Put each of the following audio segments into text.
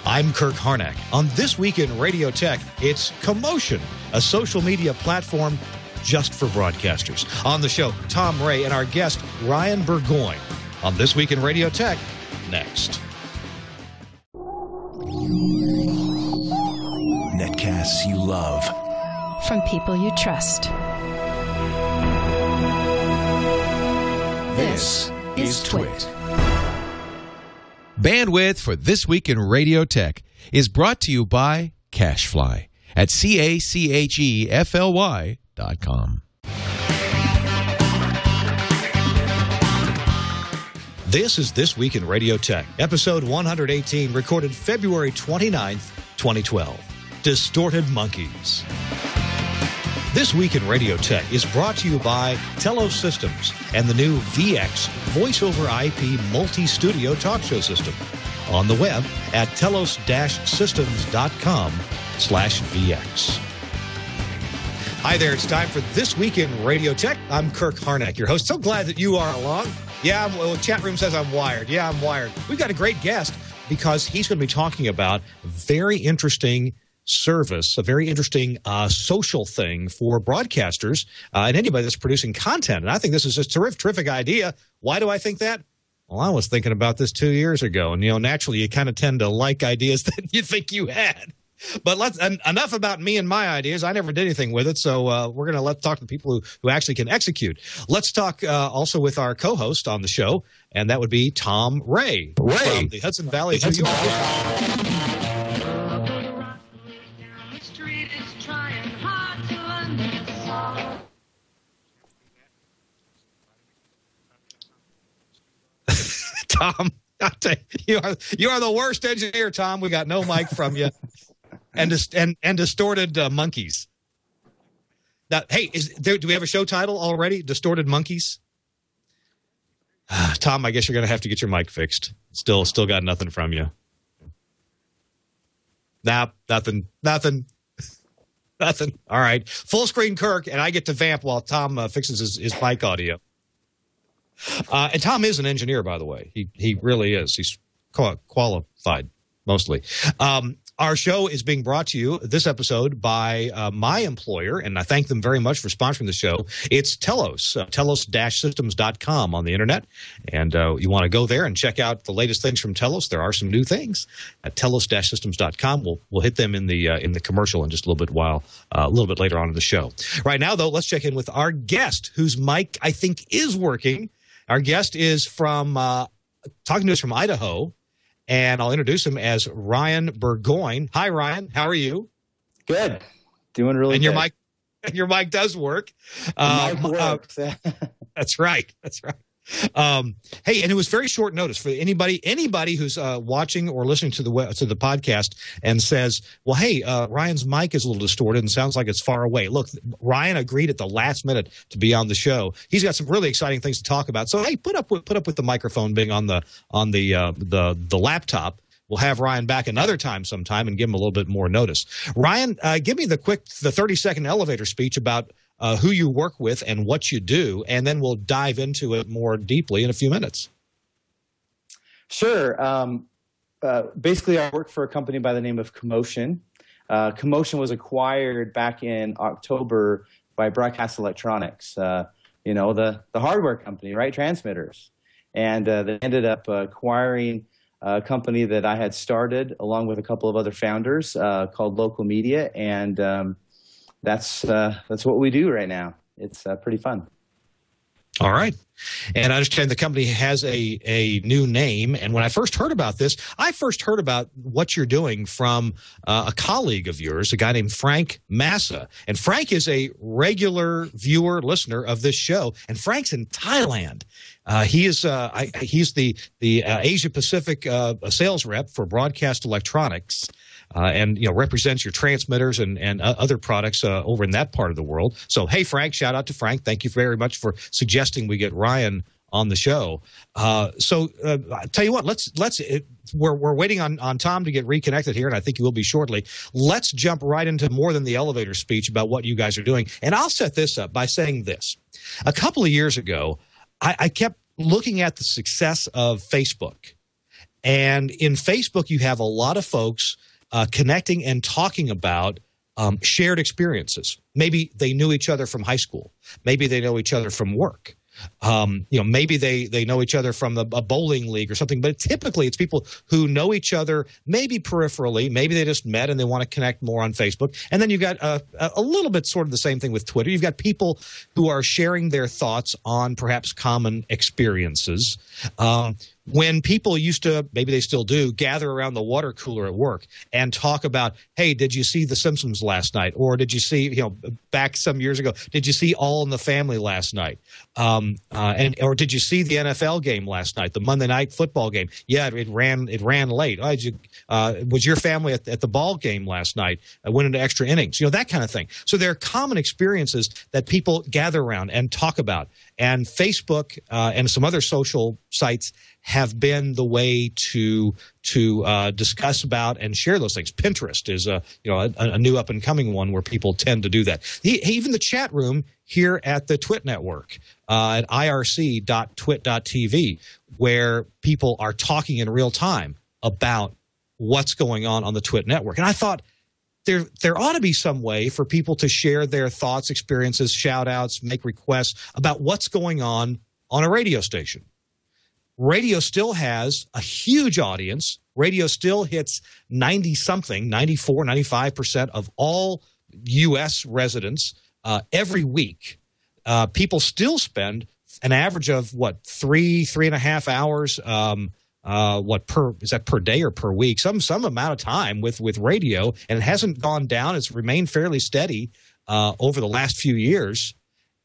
I'm Kirk Harnack. On This Week in Radio Tech, it's Commotion, a social media platform just for broadcasters. On the show, Tom Ray and our guest, Ryan Burgoyne. On This Week in Radio Tech, next. Netcasts you love. From people you trust. This is Twit. Bandwidth for This Week in Radio Tech is brought to you by CacheFly at CacheFly.com. This is This Week in Radio Tech, episode 118, recorded February 29th, 2012. Distorted Monkeys. This Week in Radio Tech is brought to you by Telos Systems and the new VX voice-over-IP multi-studio talk show system. On the web at telos-systems.com/VX. Hi there, it's time for This Week in Radio Tech. I'm Kirk Harnack, your host. So glad that you are along. Yeah, well, chat room says I'm wired. Yeah, I'm wired. We've got a great guest because he's going to be talking about very interesting service, a very interesting social thing for broadcasters and anybody that's producing content. And I think this is a terrific idea. Why do I think that? Well, I was thinking about this 2 years ago. And, naturally, you kind of tend to like ideas that you think you had. But enough about me and my ideas. I never did anything with it, so we're going to talk to people who actually can execute. Let's talk also with our co-host on the show, and that would be Tom Ray. From the Hudson Valley of New York. Tom, I'll tell you, you are the worst engineer, Tom. We got no mic from you. And distorted monkeys. Now, hey, do we have a show title already? Distorted Monkeys? Tom, I guess you're going to have to get your mic fixed. Still got nothing from you. Nah, nothing. All right. Full screen Kirk, and I get to vamp while Tom fixes his mic audio. And Tom is an engineer, by the way. He really is. He's qualified, mostly. Our show is being brought to you this episode by my employer, and I thank them very much for sponsoring the show. It's Telos, telos-systems.com on the internet. And you want to go there and check out the latest things from Telos. There are some new things at telos-systems.com. We'll hit them in the commercial in just a little bit later on in the show. Right now, though, let's check in with our guest, whose mic I think is working. Our guest is from talking to us from Idaho. And I'll introduce him as Ryan Burgoyne. Hi, Ryan. How are you? Good. Doing really good. Your mic does work. Mic works. That's right. Hey, and it was very short notice for anybody who's watching or listening to the podcast and says, well, hey, Ryan's mic is a little distorted and sounds like it's far away. Look, Ryan agreed at the last minute to be on the show. He's got some really exciting things to talk about. So hey, put up with the microphone being on the laptop. We'll have Ryan back another time sometime and give him a little bit more notice. Ryan, give me the 30-second elevator speech about who you work with and what you do, and then we'll dive into it more deeply in a few minutes. Sure. Basically, I work for a company by the name of Commotion. Commotion was acquired back in October by Broadcast Electronics, the hardware company, right? Transmitters. And they ended up acquiring a company that I had started along with a couple of other founders called Local Media, and that's what we do right now. It's pretty fun. All right. And I understand the company has a new name. And when I first heard about this, I first heard about what you're doing from a colleague of yours, a guy named Frank Massa. And Frank is a regular viewer, listener of this show. And Frank's in Thailand. He's the Asia Pacific sales rep for Broadcast Electronics. And represents your transmitters and other products over in that part of the world. So, hey, Frank, shout out to Frank. Thank you very much for suggesting we get Ryan on the show. So, I tell you what, we're waiting on Tom to get reconnected here, and I think he will be shortly. Let's jump right into more than the elevator speech about what you guys are doing. And I'll set this up by saying this. A couple of years ago, I kept looking at the success of Facebook. And in Facebook, you have a lot of folks connecting and talking about shared experiences. Maybe they knew each other from high school. Maybe they know each other from work. Maybe they know each other from a bowling league or something, but typically it's people who know each other, maybe peripherally, maybe they just met and they want to connect more on Facebook. And then you've got a little bit sort of the same thing with Twitter. You've got people who are sharing their thoughts on perhaps common experiences. When people used to, maybe they still do, gather around the water cooler at work and talk about, hey, did you see The Simpsons last night? Or did you see, back some years ago, did you see All in the Family last night? Or did you see the NFL game last night, the Monday Night Football game? Yeah, it ran late. Was your family at the ball game last night? Went into extra innings, that kind of thing. So there are common experiences that people gather around and talk about. And Facebook and some other social sites have been the way to discuss about and share those things. Pinterest is a new up and coming one where people tend to do that. Even the chat room here at the Twit Network at irc.twit.tv, where people are talking in real time about what's going on the Twit Network. And I thought there ought to be some way for people to share their thoughts, experiences, shout outs, make requests about what's going on a radio station. Radio still has a huge audience. Radio still hits 90-something, 94, 95% of all U.S. residents every week. People still spend an average of, 3.5 hours, is that per day or per week? Some amount of time with radio, and it hasn't gone down. It's remained fairly steady over the last few years.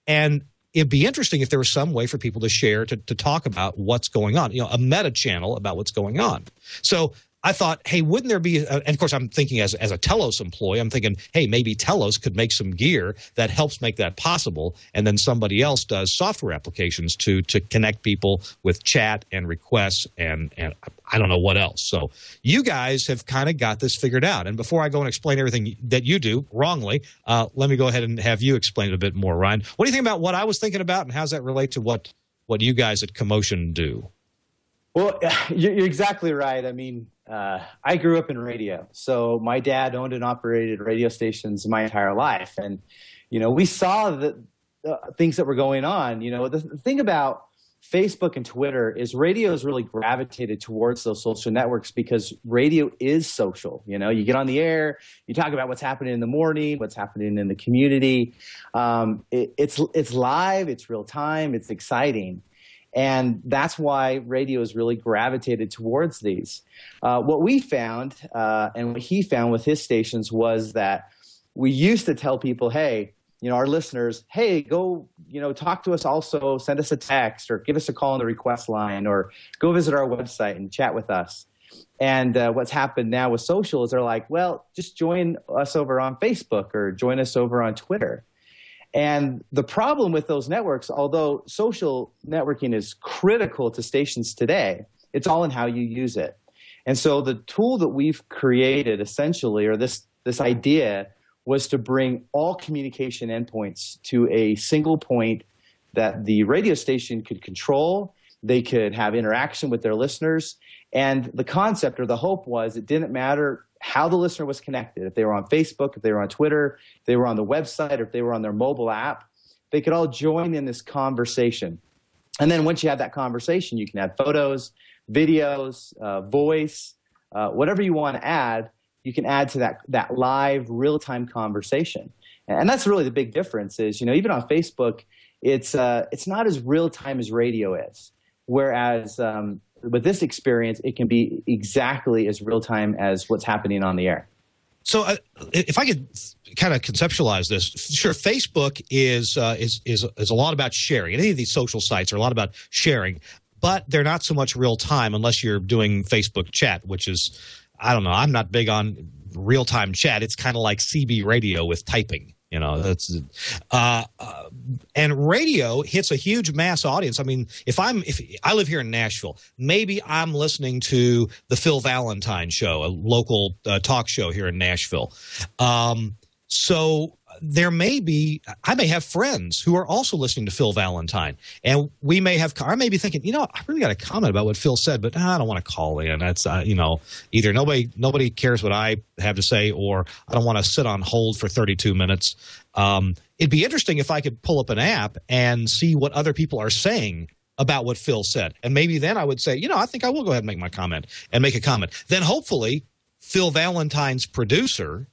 And it'd be interesting if there was some way for people to share, to talk about what's going on, a meta channel about what's going on. So I thought, hey, wouldn't there be, and of course I'm thinking as a Telos employee, I'm thinking, hey, maybe Telos could make some gear that helps make that possible, and then somebody else does software applications to connect people with chat and requests and I don't know what else. So you guys have kind of got this figured out. And before I go and explain everything that you do wrongly, let me go ahead and have you explain it a bit more, Ryan. What do you think about what I was thinking about, and how does that relate to what you guys at Commotion do? Well, you're exactly right. I mean, I grew up in radio. So my dad owned and operated radio stations my entire life. And, we saw the things that were going on. The thing about Facebook and Twitter is radio has really gravitated towards those social networks because radio is social. You get on the air, you talk about what's happening in the morning, what's happening in the community. It's live, it's real time, it's exciting. And that's why radio has really gravitated towards these. What we found and what he found with his stations was that we used to tell people, hey, our listeners, hey, go, talk to us also, send us a text or give us a call on the request line or go visit our website and chat with us. And what's happened now with social is they're like, well, just join us over on Facebook or join us over on Twitter. And the problem with those networks, although social networking is critical to stations today, it's all in how you use it. And so the tool that we've created essentially, or this idea, was to bring all communication endpoints to a single point that the radio station could control. They could have interaction with their listeners. And the concept or the hope was it didn't matter how the listener was connected. If they were on Facebook, if they were on Twitter, if they were on the website, or if they were on their mobile app, they could all join in this conversation. And then once you have that conversation, you can add photos, videos, voice, whatever you want to add, you can add to that live real-time conversation. And that's really the big difference is, even on Facebook, it's not as real-time as radio is. Whereas with this experience, it can be exactly as real-time as what's happening on the air. So if I could kind of conceptualize this, sure, Facebook is a lot about sharing. Any of these social sites are a lot about sharing, but they're not so much real-time unless you're doing Facebook chat, which is, I don't know, I'm not big on real-time chat. It's kind of like CB radio with typing. That's and radio hits a huge mass audience. I mean, if I live here in Nashville, maybe I'm listening to the Phil Valentine show, a local talk show here in Nashville. So I may have friends who are also listening to Phil Valentine, and I may be thinking, I really got a comment about what Phil said, but I don't want to call in. That's, either nobody cares what I have to say, or I don't want to sit on hold for 32 minutes. It'd be interesting if I could pull up an app and see what other people are saying about what Phil said. And maybe then I would say, I think I will go ahead and make my comment and make a comment. Then hopefully Phil Valentine's producer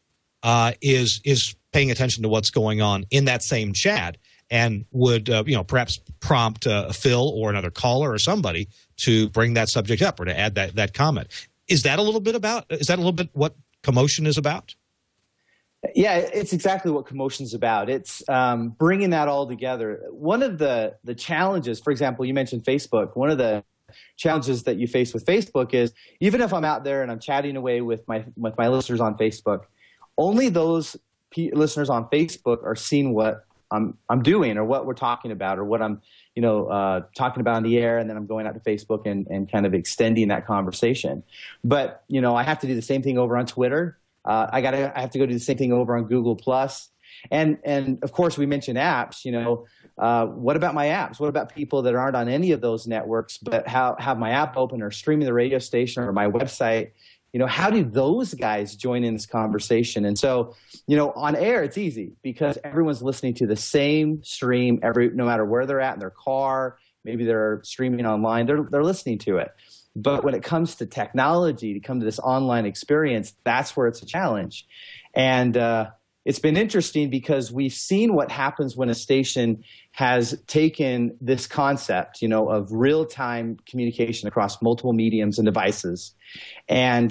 is paying attention to what's going on in that same chat and would, perhaps prompt Phil or another caller or somebody to bring that subject up or to add that comment. Is that a little bit what Commotion is about? Yeah, it's exactly what Commotion's about. It's bringing that all together. One of the challenges, for example, you mentioned Facebook. One of the challenges that you face with Facebook is even if I'm out there and I'm chatting away with my listeners on Facebook, only those listeners on Facebook are seeing what I'm doing or what we're talking about or what I'm talking about on the air, and then I'm going out to Facebook and kind of extending that conversation. But I have to do the same thing over on Twitter. I have to go do the same thing over on Google Plus, and of course we mentioned apps. What about my apps? What about people that aren't on any of those networks but have my app open or streaming the radio station or my website? How do those guys join in this conversation? And so, on air it's easy because everyone's listening to the same stream no matter where they're at in their car. Maybe they're streaming online. They're listening to it. But when it comes to technology, to come to this online experience, that's where it's a challenge. And it's been interesting because we've seen what happens when a station has taken this concept, of real-time communication across multiple mediums and devices, and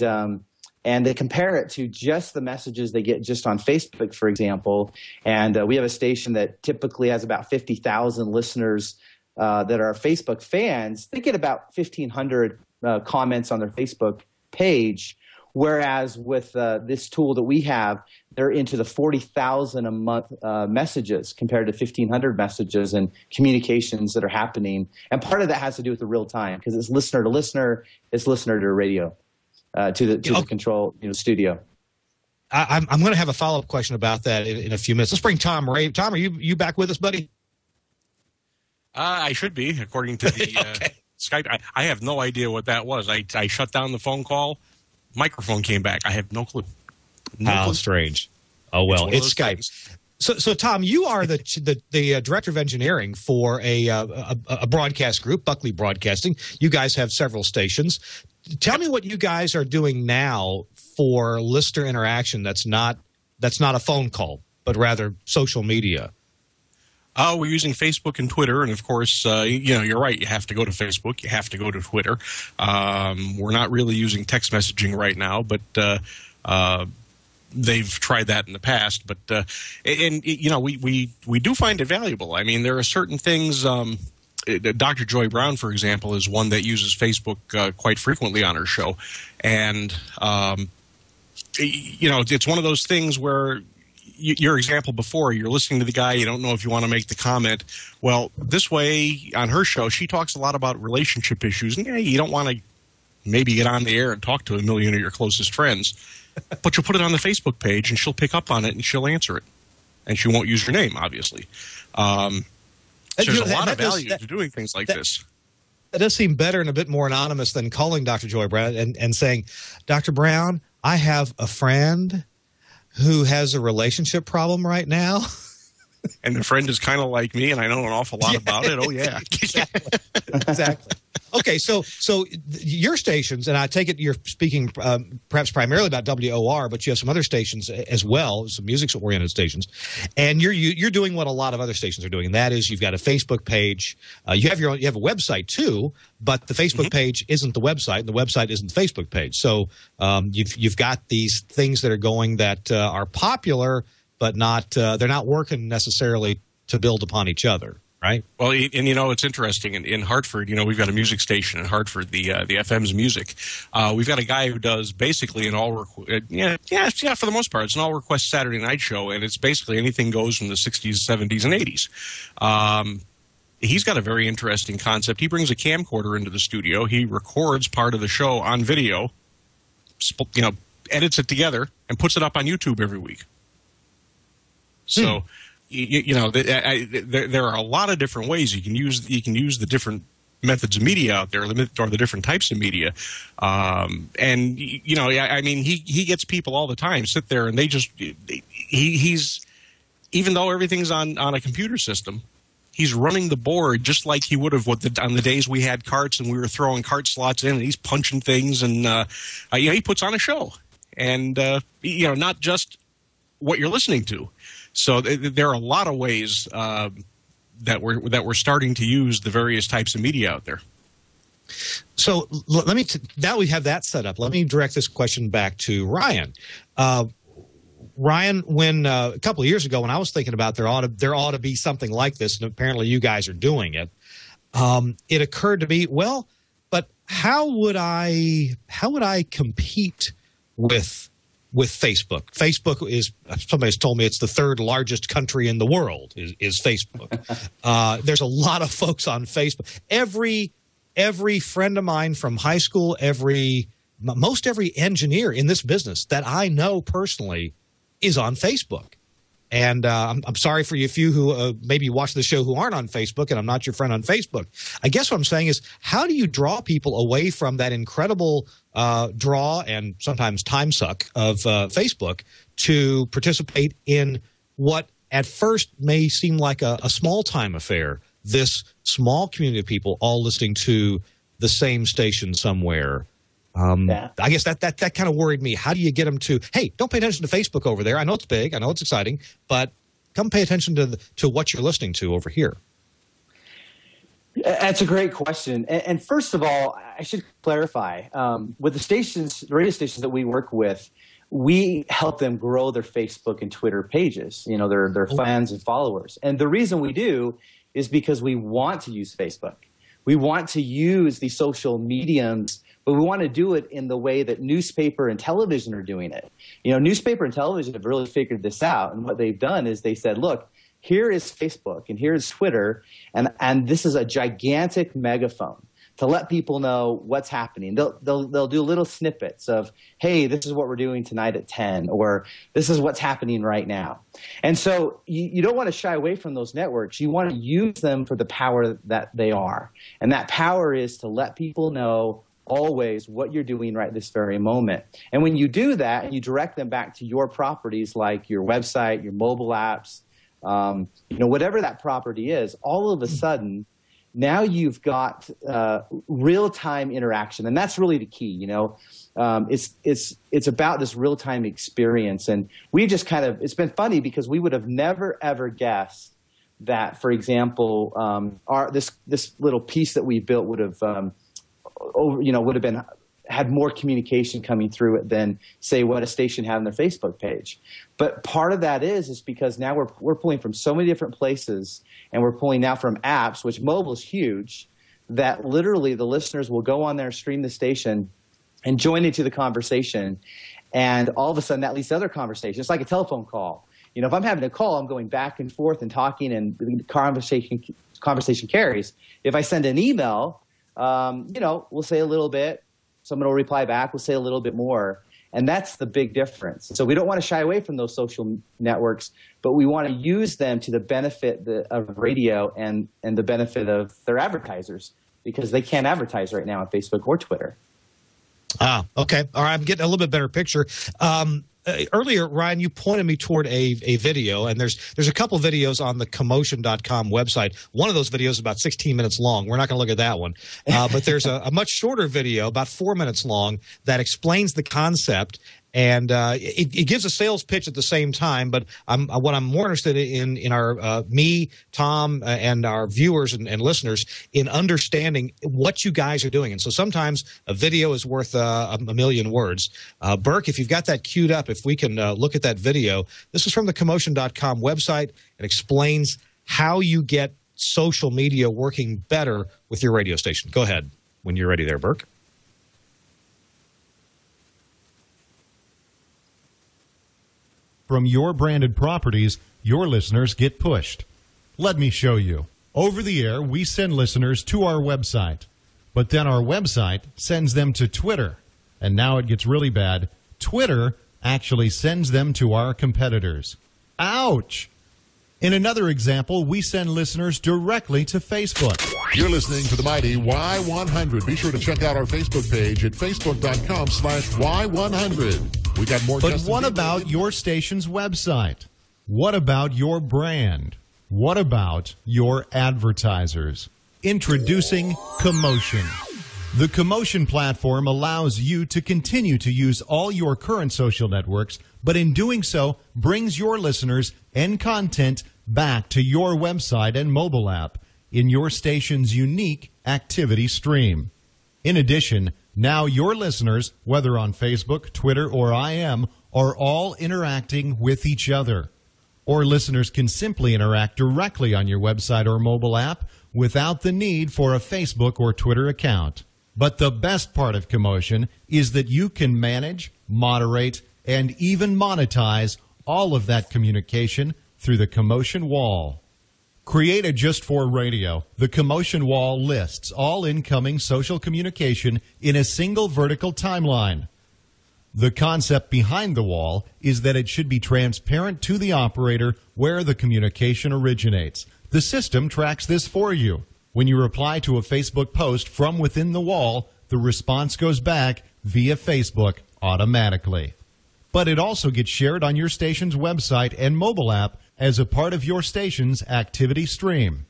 they compare it to just the messages they get just on Facebook, for example. And we have a station that typically has about 50,000 listeners that are Facebook fans. They get about 1,500 comments on their Facebook page, whereas with this tool that we have, they're into the 40,000 a month messages compared to 1,500 messages and communications that are happening. And part of that has to do with the real time because it's listener to listener, it's listener to radio, to the control studio. I'm going to have a follow-up question about that in a few minutes. Let's bring Tom Ray. Tom, are you back with us, buddy? I should be, according to the okay. Skype. I have no idea what that was. I shut down the phone call. Microphone came back. I have no clue. How strange. Oh, well, it's Skype. Things. So Tom, you are the director of engineering for a broadcast group, Buckley Broadcasting. You guys have several stations. Tell me what you guys are doing now for listener interaction that's not a phone call, but rather social media. We're using Facebook and Twitter, and of course, you're right. You have to go to Facebook. You have to go to Twitter. We're not really using text messaging right now, but they've tried that in the past. But we do find it valuable. I mean, there are certain things. Dr. Joy Brown, for example, is one that uses Facebook quite frequently on her show, and it's one of those things where. Your example before, you're listening to the guy, you don't know if you want to make the comment. Well, this way, on her show, she talks a lot about relationship issues. And you don't want to maybe get on the air and talk to a million of your closest friends. But you'll put it on the Facebook page, and she'll pick up on it, and she'll answer it. And she won't use your name, obviously. So there's a lot of value to doing things like this. That does seem better and a bit more anonymous than calling Dr. Joy Brown and saying, Dr. Brown, I have a friend who has a relationship problem right now. And the friend is kind of like me, and I know an awful lot about it. Oh, yeah. Exactly. Okay, so your stations, and I take it you're speaking perhaps primarily about WOR, but you have some other stations as well, some music-oriented stations, and you're doing what a lot of other stations are doing, and that is you've got a Facebook page. You have a website too, but the Facebook page isn't the website, and the website isn't the Facebook page. So you've got these things that are going that are popular, but they're not working necessarily to build upon each other. Right. Well, and it's interesting. In Hartford, we've got a music station in Hartford, the FM's music. We've got a guy who does basically an all for the most part, it's an all request Saturday night show, and it's basically anything goes from the 60s, 70s, and 80s. He's got a very interesting concept. He brings a camcorder into the studio. He records part of the show on video, edits it together, and puts it up on YouTube every week. So, there are a lot of different ways you can use the different methods of media out there, or the different types of media. And he gets people all the time sit there and they just he's even though everything's on a computer system, he's running the board just like he would have on the days we had carts and we were throwing cart slots in, and he's punching things, and he puts on a show, and not just what you're listening to. So there are a lot of ways that we're starting to use the various types of media out there. So let me now we have that set up. Let me direct this question back to Ryan. Ryan, when a couple of years ago, when I was thinking about there ought to be something like this, and apparently you guys are doing it, it occurred to me, well, but how would I compete with Facebook? Facebook is, somebody's told me it's the third largest country in the world is Facebook. There's a lot of folks on Facebook. Every friend of mine from high school, most every engineer in this business that I know personally is on Facebook. And I'm sorry for you few who maybe watch the show who aren't on Facebook, and I'm not your friend on Facebook. I guess what I'm saying is, how do you draw people away from that incredible draw and sometimes time suck of Facebook to participate in what at first may seem like a small-time affair, this small community of people all listening to the same station somewhere? I guess that kind of worried me. How do you get them to, hey, don't pay attention to Facebook over there. I know it's big. I know it's exciting. But come pay attention to what you're listening to over here. That's a great question. And first of all, I should clarify. With the radio stations that we work with, we help them grow their Facebook and Twitter pages, their fans and followers. And the reason we do is because we want to use Facebook. We want to use the social mediums, but we want to do it in the way that newspaper and television are doing it. Newspaper and television have really figured this out. And what they've done is they said, look, here is Facebook and here is Twitter, and this is a gigantic megaphone to let people know what's happening. They'll do little snippets of, hey, this is what we're doing tonight at 10, or this is what's happening right now. And so you don't want to shy away from those networks. You want to use them for the power that they are. And that power is to let people know always what you're doing right this very moment. And when you do that and you direct them back to your properties like your website, your mobile apps, whatever that property is, all of a sudden, now you've got real-time interaction, and that's really the key. It's about this real-time experience, and we just it's been funny because we would have never ever guessed that, for example, this little piece that we built would have had more communication coming through it than, say, what a station had on their Facebook page. But part of that is because now we're pulling from so many different places, and we're pulling now from apps, which mobile is huge, that literally the listeners will go on there, stream the station, and join into the conversation. And all of a sudden that leads to other conversations. It's like a telephone call. If I'm having a call, I'm going back and forth and talking, and the conversation carries. If I send an email, we'll say a little bit. Someone will reply back. We'll say a little bit more. And that's the big difference. So we don't want to shy away from those social networks, but we want to use them to the benefit of radio and the benefit of their advertisers, because they can't advertise right now on Facebook or Twitter. Okay. All right. I'm getting a little bit better picture. Earlier, Ryan, you pointed me toward a video, and there's a couple videos on the Commotion.com website. One of those videos is about 16 minutes long. We're not going to look at that one. But there's a much shorter video, about 4 minutes long, that explains the concept. And it gives a sales pitch at the same time, but what I'm more interested in our me, Tom, and our viewers and listeners in understanding what you guys are doing. And so sometimes a video is worth a million words. Burke, if you've got that queued up, if we can look at that video. This is from the Commotion.com website. It explains how you get social media working better with your radio station. Go ahead when you're ready there, Burke. From your branded properties, your listeners get pushed. Let me show you. Over the air, we send listeners to our website. But then our website sends them to Twitter. And now it gets really bad. Twitter actually sends them to our competitors. Ouch! In another example, we send listeners directly to Facebook. You're listening to the mighty Y100. Be sure to check out our Facebook page at facebook.com/Y100. We got more. But what about your station's website? What about your brand? What about your advertisers? Introducing Commotion. The Commotion platform allows you to continue to use all your current social networks, but in doing so, brings your listeners and content back to your website and mobile app in your station's unique activity stream. In addition, now your listeners, whether on Facebook, Twitter, or IM, are all interacting with each other. Or listeners can simply interact directly on your website or mobile app without the need for a Facebook or Twitter account. But the best part of Commotion is that you can manage, moderate, and even monetize all of that communication through the Commotion Wall. Created just for radio, the Commotion Wall lists all incoming social communication in a single vertical timeline. The concept behind the wall is that it should be transparent to the operator where the communication originates. The system tracks this for you. When you reply to a Facebook post from within the wall, the response goes back via Facebook automatically. But it also gets shared on your station's website and mobile app as a part of your station's activity stream.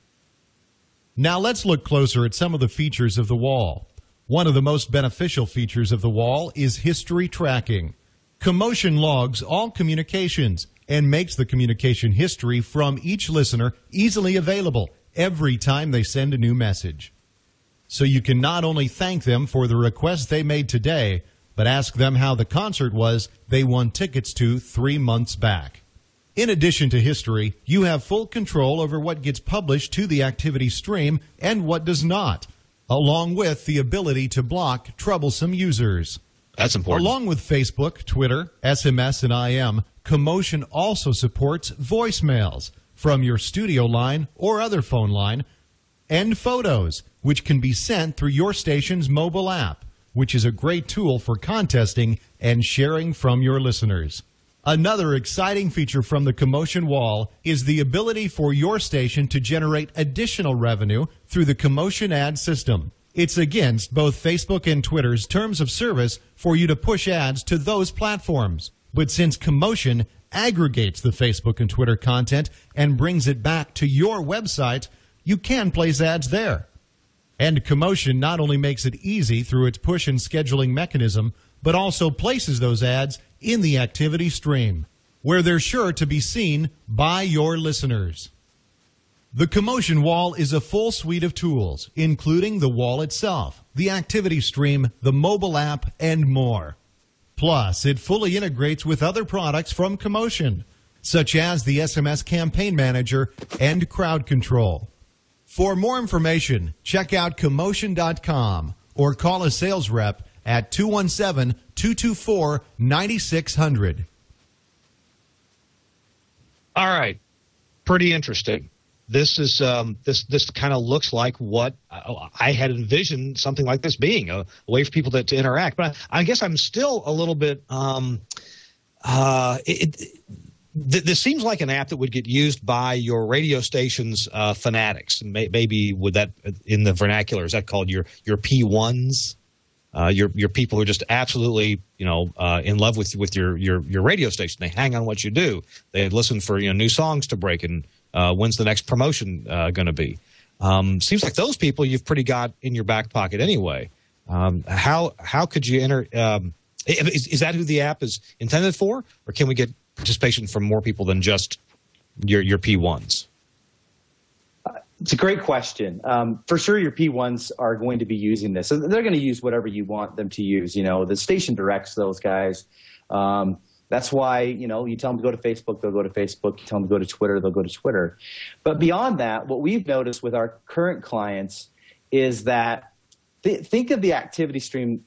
Now let's look closer at some of the features of the wall. One of the most beneficial features of the wall is history tracking. Commotion logs all communications and makes the communication history from each listener easily available every time they send a new message. So you can not only thank them for the request they made today, but ask them how the concert was they won tickets to 3 months back. In addition to history, you have full control over what gets published to the activity stream and what does not, along with the ability to block troublesome users. That's important. Along with Facebook, Twitter, SMS, and IM, Commotion also supports voicemails from your studio line or other phone line, and photos, which can be sent through your station's mobile app, which is a great tool for contesting and sharing from your listeners. Another exciting feature from the Commotion Wall is the ability for your station to generate additional revenue through the Commotion ad system. It's against both Facebook and Twitter's terms of service for you to push ads to those platforms. But since Commotion aggregates the Facebook and Twitter content and brings it back to your website, you can place ads there. And Commotion not only makes it easy through its push and scheduling mechanism, but also places those ads in the activity stream, where they're sure to be seen by your listeners. The Commotion Wall is a full suite of tools, including the wall itself, the activity stream, the mobile app, and more. Plus, it fully integrates with other products from Commotion, such as the SMS Campaign Manager and Crowd Control. For more information, check out Commotion.com or call a sales rep at 217-224-9600. All right. Pretty interesting. This is this kind of looks like what I had envisioned something like this being, a way for people to interact. But I guess I'm still a little bit this seems like an app that would get used by your radio station's fanatics. Maybe would that, in the vernacular, is that called your P1s? Your people who are just absolutely in love with your radio station. They hang on what you do. They listen for new songs to break and when's the next promotion going to be. Seems like those people you've pretty got in your back pocket anyway. How could you enter? Is that who the app is intended for, or can we get participation from more people than just your P1s? It's a great question. For sure, your P1s are going to be using this. So they're going to use whatever you want them to use. The station directs those guys. That's why, you tell them to go to Facebook, they'll go to Facebook. You tell them to go to Twitter, they'll go to Twitter. But beyond that, what we've noticed with our current clients is that think of the activity stream,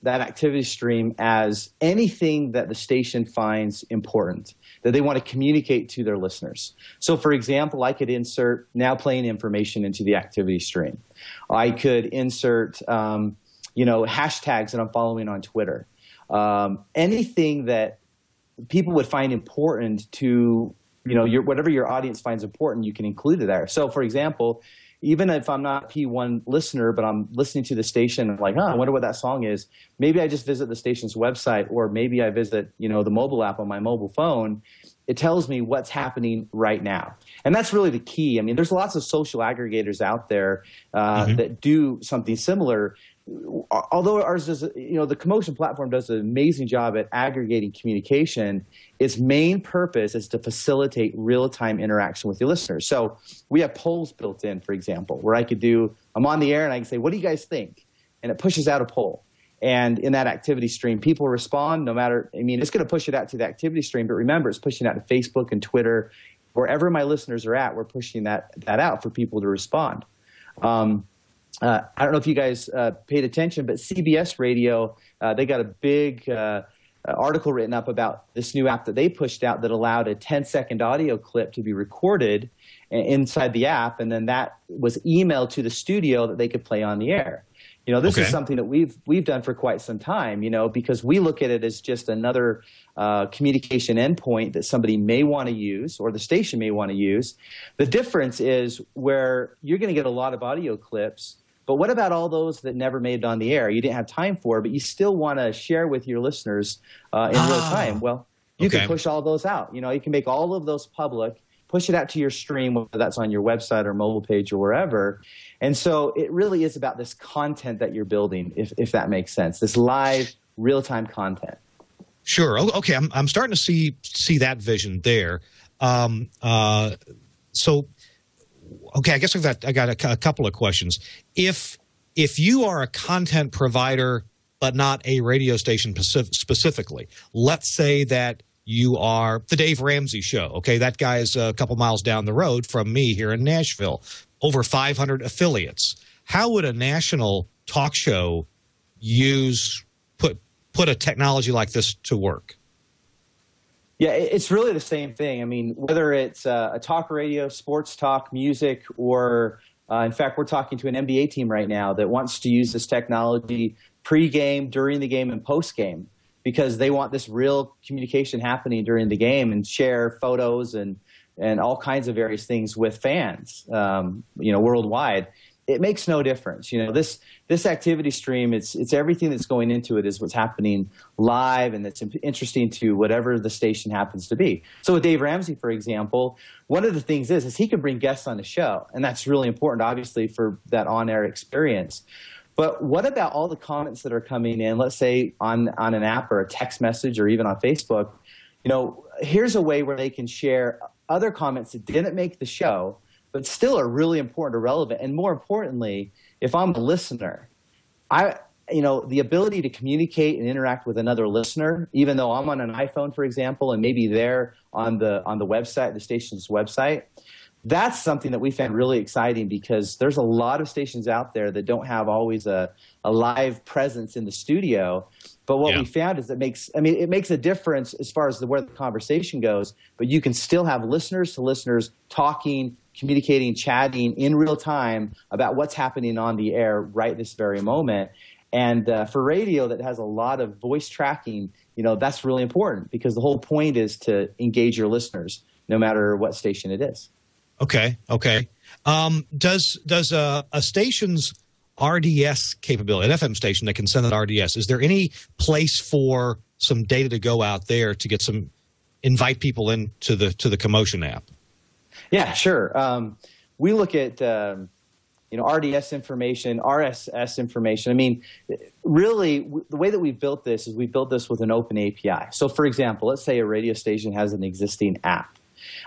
as anything that the station finds important, that they want to communicate to their listeners. So, for example, I could insert now playing information into the activity stream. I could insert, hashtags that I'm following on Twitter. Anything that people would find important to whatever your audience finds important, you can include it there. So, for example, even if I'm not a P1 listener, but I'm listening to the station, I'm like, I wonder what that song is. Maybe I just visit the station's website, or maybe I visit, the mobile app on my mobile phone. It tells me what's happening right now. And that's really the key. I mean, there's lots of social aggregators out there that do something similar. Although ours does, the Commotion platform does an amazing job at aggregating communication, its main purpose is to facilitate real-time interaction with your listeners. So we have polls built in, for example, where I'm on the air and I can say, what do you guys think? And it pushes out a poll. And in that activity stream, people respond it's going to push it out to the activity stream, but remember, it's pushing out to Facebook and Twitter. Wherever my listeners are at, we're pushing that out for people to respond. I don't know if you guys paid attention, but CBS Radio, they got a big article written up about this new app that they pushed out that allowed a 10-second audio clip to be recorded inside the app, and then that was emailed to the studio that they could play on the air. This is something that we've done for quite some time, because we look at it as just another communication endpoint that somebody may want to use or the station may want to use. The difference is where you're going to get a lot of audio clips, but what about all those that never made it on the air? You didn't have time for, but you still want to share with your listeners in real time. Well, you can push all those out. You can make all of those public, push it out to your stream, whether that's on your website or mobile page or wherever. And so it really is about this content that you're building, if that makes sense, this live, real-time content. Sure. Okay, I'm starting to see that vision there. So, okay, I guess I got a couple of questions. If you are a content provider but not a radio station specifically, let's say that you are the Dave Ramsey Show. Okay, that guy is a couple miles down the road from me here in Nashville. Over 500 affiliates. How would a national talk show put a technology like this to work? Yeah, it's really the same thing. I mean, whether it's a talk radio, sports talk, music, or in fact, we're talking to an NBA team right now that wants to use this technology pre-game, during the game, and post-game, because they want this real communication happening during the game and share photos and all kinds of various things with fans, worldwide. It makes no difference. This activity stream, it's everything that's going into it is what's happening live, and it's interesting to whatever the station happens to be. So with Dave Ramsey, for example, one of the things is he can bring guests on the show, and that's really important, obviously, for that on-air experience. But what about all the comments that are coming in, let's say on an app or a text message or even on Facebook? Here's a way where they can share other comments that didn't make the show, but still are really important or relevant. And more importantly, if I'm a listener, the ability to communicate and interact with another listener, even though I'm on an iPhone, for example, and maybe they're on the website, the station's website, that's something that we found really exciting, because there's a lot of stations out there that don't have always a live presence in the studio. But what we found is it makes a difference as far as where the conversation goes, but you can still have listeners to listeners talking, communicating, chatting in real time about what's happening on the air right this very moment. And for radio that has a lot of voice tracking, that's really important, because the whole point is to engage your listeners no matter what station it is. Okay. Does a station's RDS capability, an FM station that can send that RDS, is there any place for some data to go out there to invite people into the Commotion app? Yeah, sure. We look at RDS information, RSS information. I mean, really, the way that we've built this is we built this with an open API. So, for example, let's say a radio station has an existing app.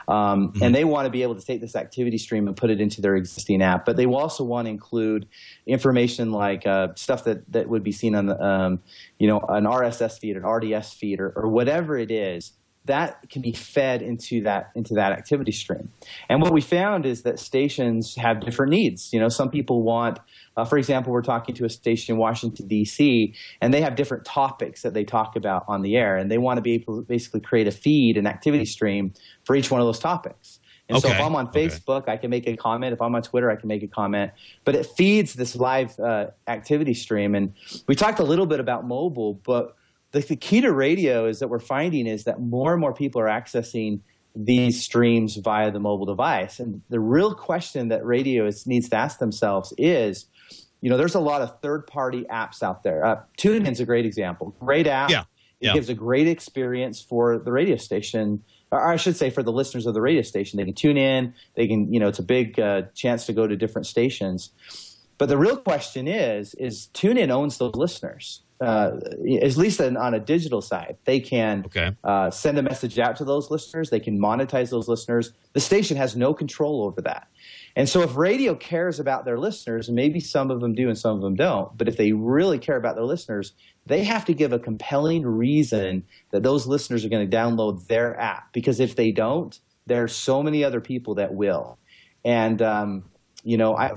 And they want to be able to take this activity stream and put it into their existing app. But they also want to include information like stuff that would be seen on an RSS feed, an RDS feed, or whatever it is. That can be fed into that activity stream. And what we found is that stations have different needs. Some people want, for example, we're talking to a station in Washington, D.C., and they have different topics that they talk about on the air, and they want to be able to basically create a feed, an activity stream for each one of those topics. And so if I'm on Facebook, I can make a comment. If I'm on Twitter, I can make a comment. But it feeds this live activity stream. And we talked a little bit about mobile, but the key to radio is that we're finding is that more and more people are accessing these streams via the mobile device. And the real question that radio needs to ask themselves is, there's a lot of third-party apps out there. TuneIn's a great example. Great app. Yeah. It gives a great experience for the radio station, or I should say for the listeners of the radio station. They can tune in. They can, it's a big chance to go to different stations. But the real question is TuneIn owns those listeners, at least on a digital side. They can send a message out to those listeners. They can monetize those listeners. The station has no control over that. And so if radio cares about their listeners, and maybe some of them do and some of them don't, but if they really care about their listeners, they have to give a compelling reason that those listeners are going to download their app. Because if they don't, there are so many other people that will. And,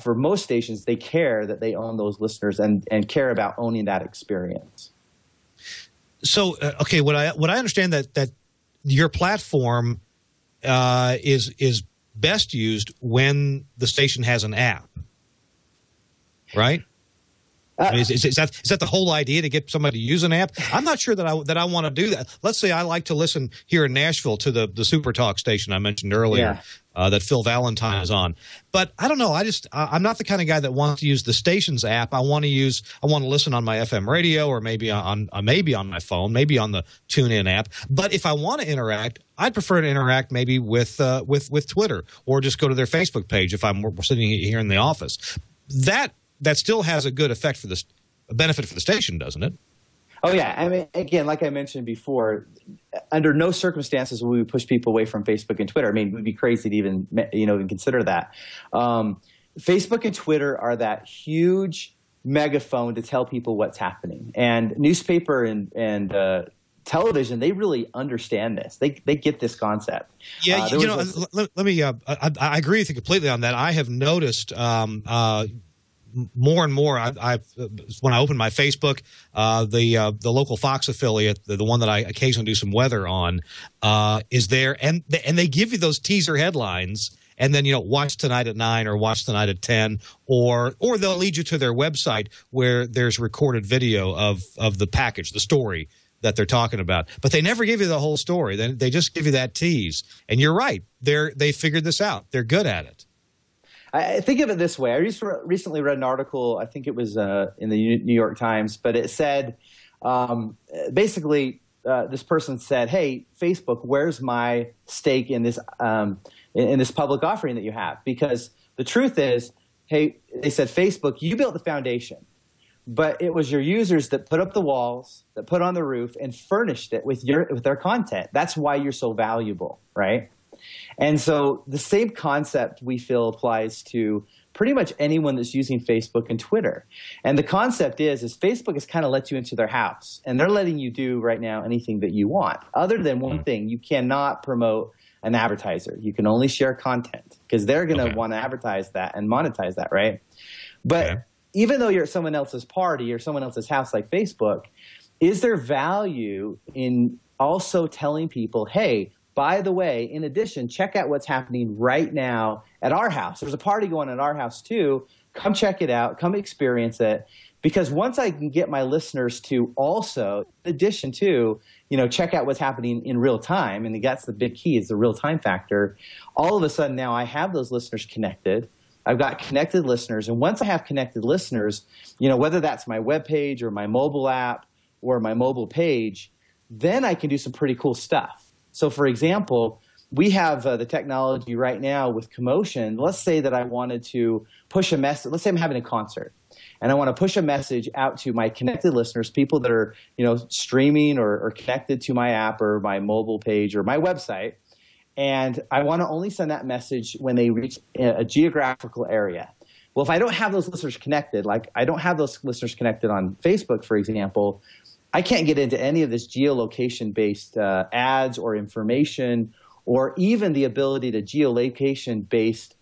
for most stations, they care that they own those listeners and care about owning that experience. So, what I understand that your platform is best used when the station has an app, right? Is that the whole idea, to get somebody to use an app? I'm not sure that I want to do that. Let's say I like to listen here in Nashville to the Super Talk station I mentioned earlier that Phil Valentine is on. But I don't know. I'm not the kind of guy that wants to use the station's app. I want to listen on my FM radio, or maybe on my phone, maybe on the TuneIn app. But if I want to interact, I'd prefer to interact maybe with Twitter, or just go to their Facebook page if I'm sitting here in the office. That still has a good effect a benefit for the station, doesn't it? Oh, yeah. I mean, again, like I mentioned before, under no circumstances will we push people away from Facebook and Twitter. I mean, it would be crazy to even consider that. Facebook and Twitter are that huge megaphone to tell people what's happening. And newspaper and television, they really understand this. They get this concept. Yeah, let me. I agree with you completely on that. I have noticed more and more. When I open my Facebook, the local Fox affiliate, the one that I occasionally do some weather on, is there, and they give you those teaser headlines. And then, watch tonight at 9 or watch tonight at 10, or they'll lead you to their website where there's recorded video of the package, the story that they're talking about. But they never give you the whole story. They just give you that tease. And you're right. They figured this out. They're good at it. I think of it this way. I recently read an article, I think it was in the New York Times, but it said basically this person said, hey, Facebook, where's my stake in this public offering that you have? Because the truth is, hey, they said, Facebook, you built the foundation, but it was your users that put up the walls, that put on the roof, and furnished it with their content. That's why you're so valuable, right? And so the same concept we feel applies to pretty much anyone that's using Facebook and Twitter. And the concept is Facebook has kind of let you into their house, and they're letting you do right now anything that you want. Other than one thing, you cannot promote an advertiser. You can only share content because they're going to want to advertise that and monetize that, right? But even though you're at someone else's party or someone else's house like Facebook, is there value in also telling people, hey, by the way, in addition, check out what's happening right now at our house. There's a party going on at our house too. Come check it out. Come experience it. Because once I can get my listeners to also, in addition to, check out what's happening in real time, and that's the big key, is the real time factor, all of a sudden now I have those listeners connected. I've got connected listeners. And once I have connected listeners, whether that's my webpage or my mobile app or my mobile page, then I can do some pretty cool stuff. So, for example, we have the technology right now with Commotion. Let's say that I wanted to push a message. Let's say I'm having a concert, and I want to push a message out to my connected listeners, people that are streaming or connected to my app or my mobile page or my website. And I want to only send that message when they reach a geographical area. Well, if I don't have those listeners connected, like I don't have those listeners connected on Facebook, for example, I can't get into any of this geolocation-based ads or information, or even the ability to geolocation-based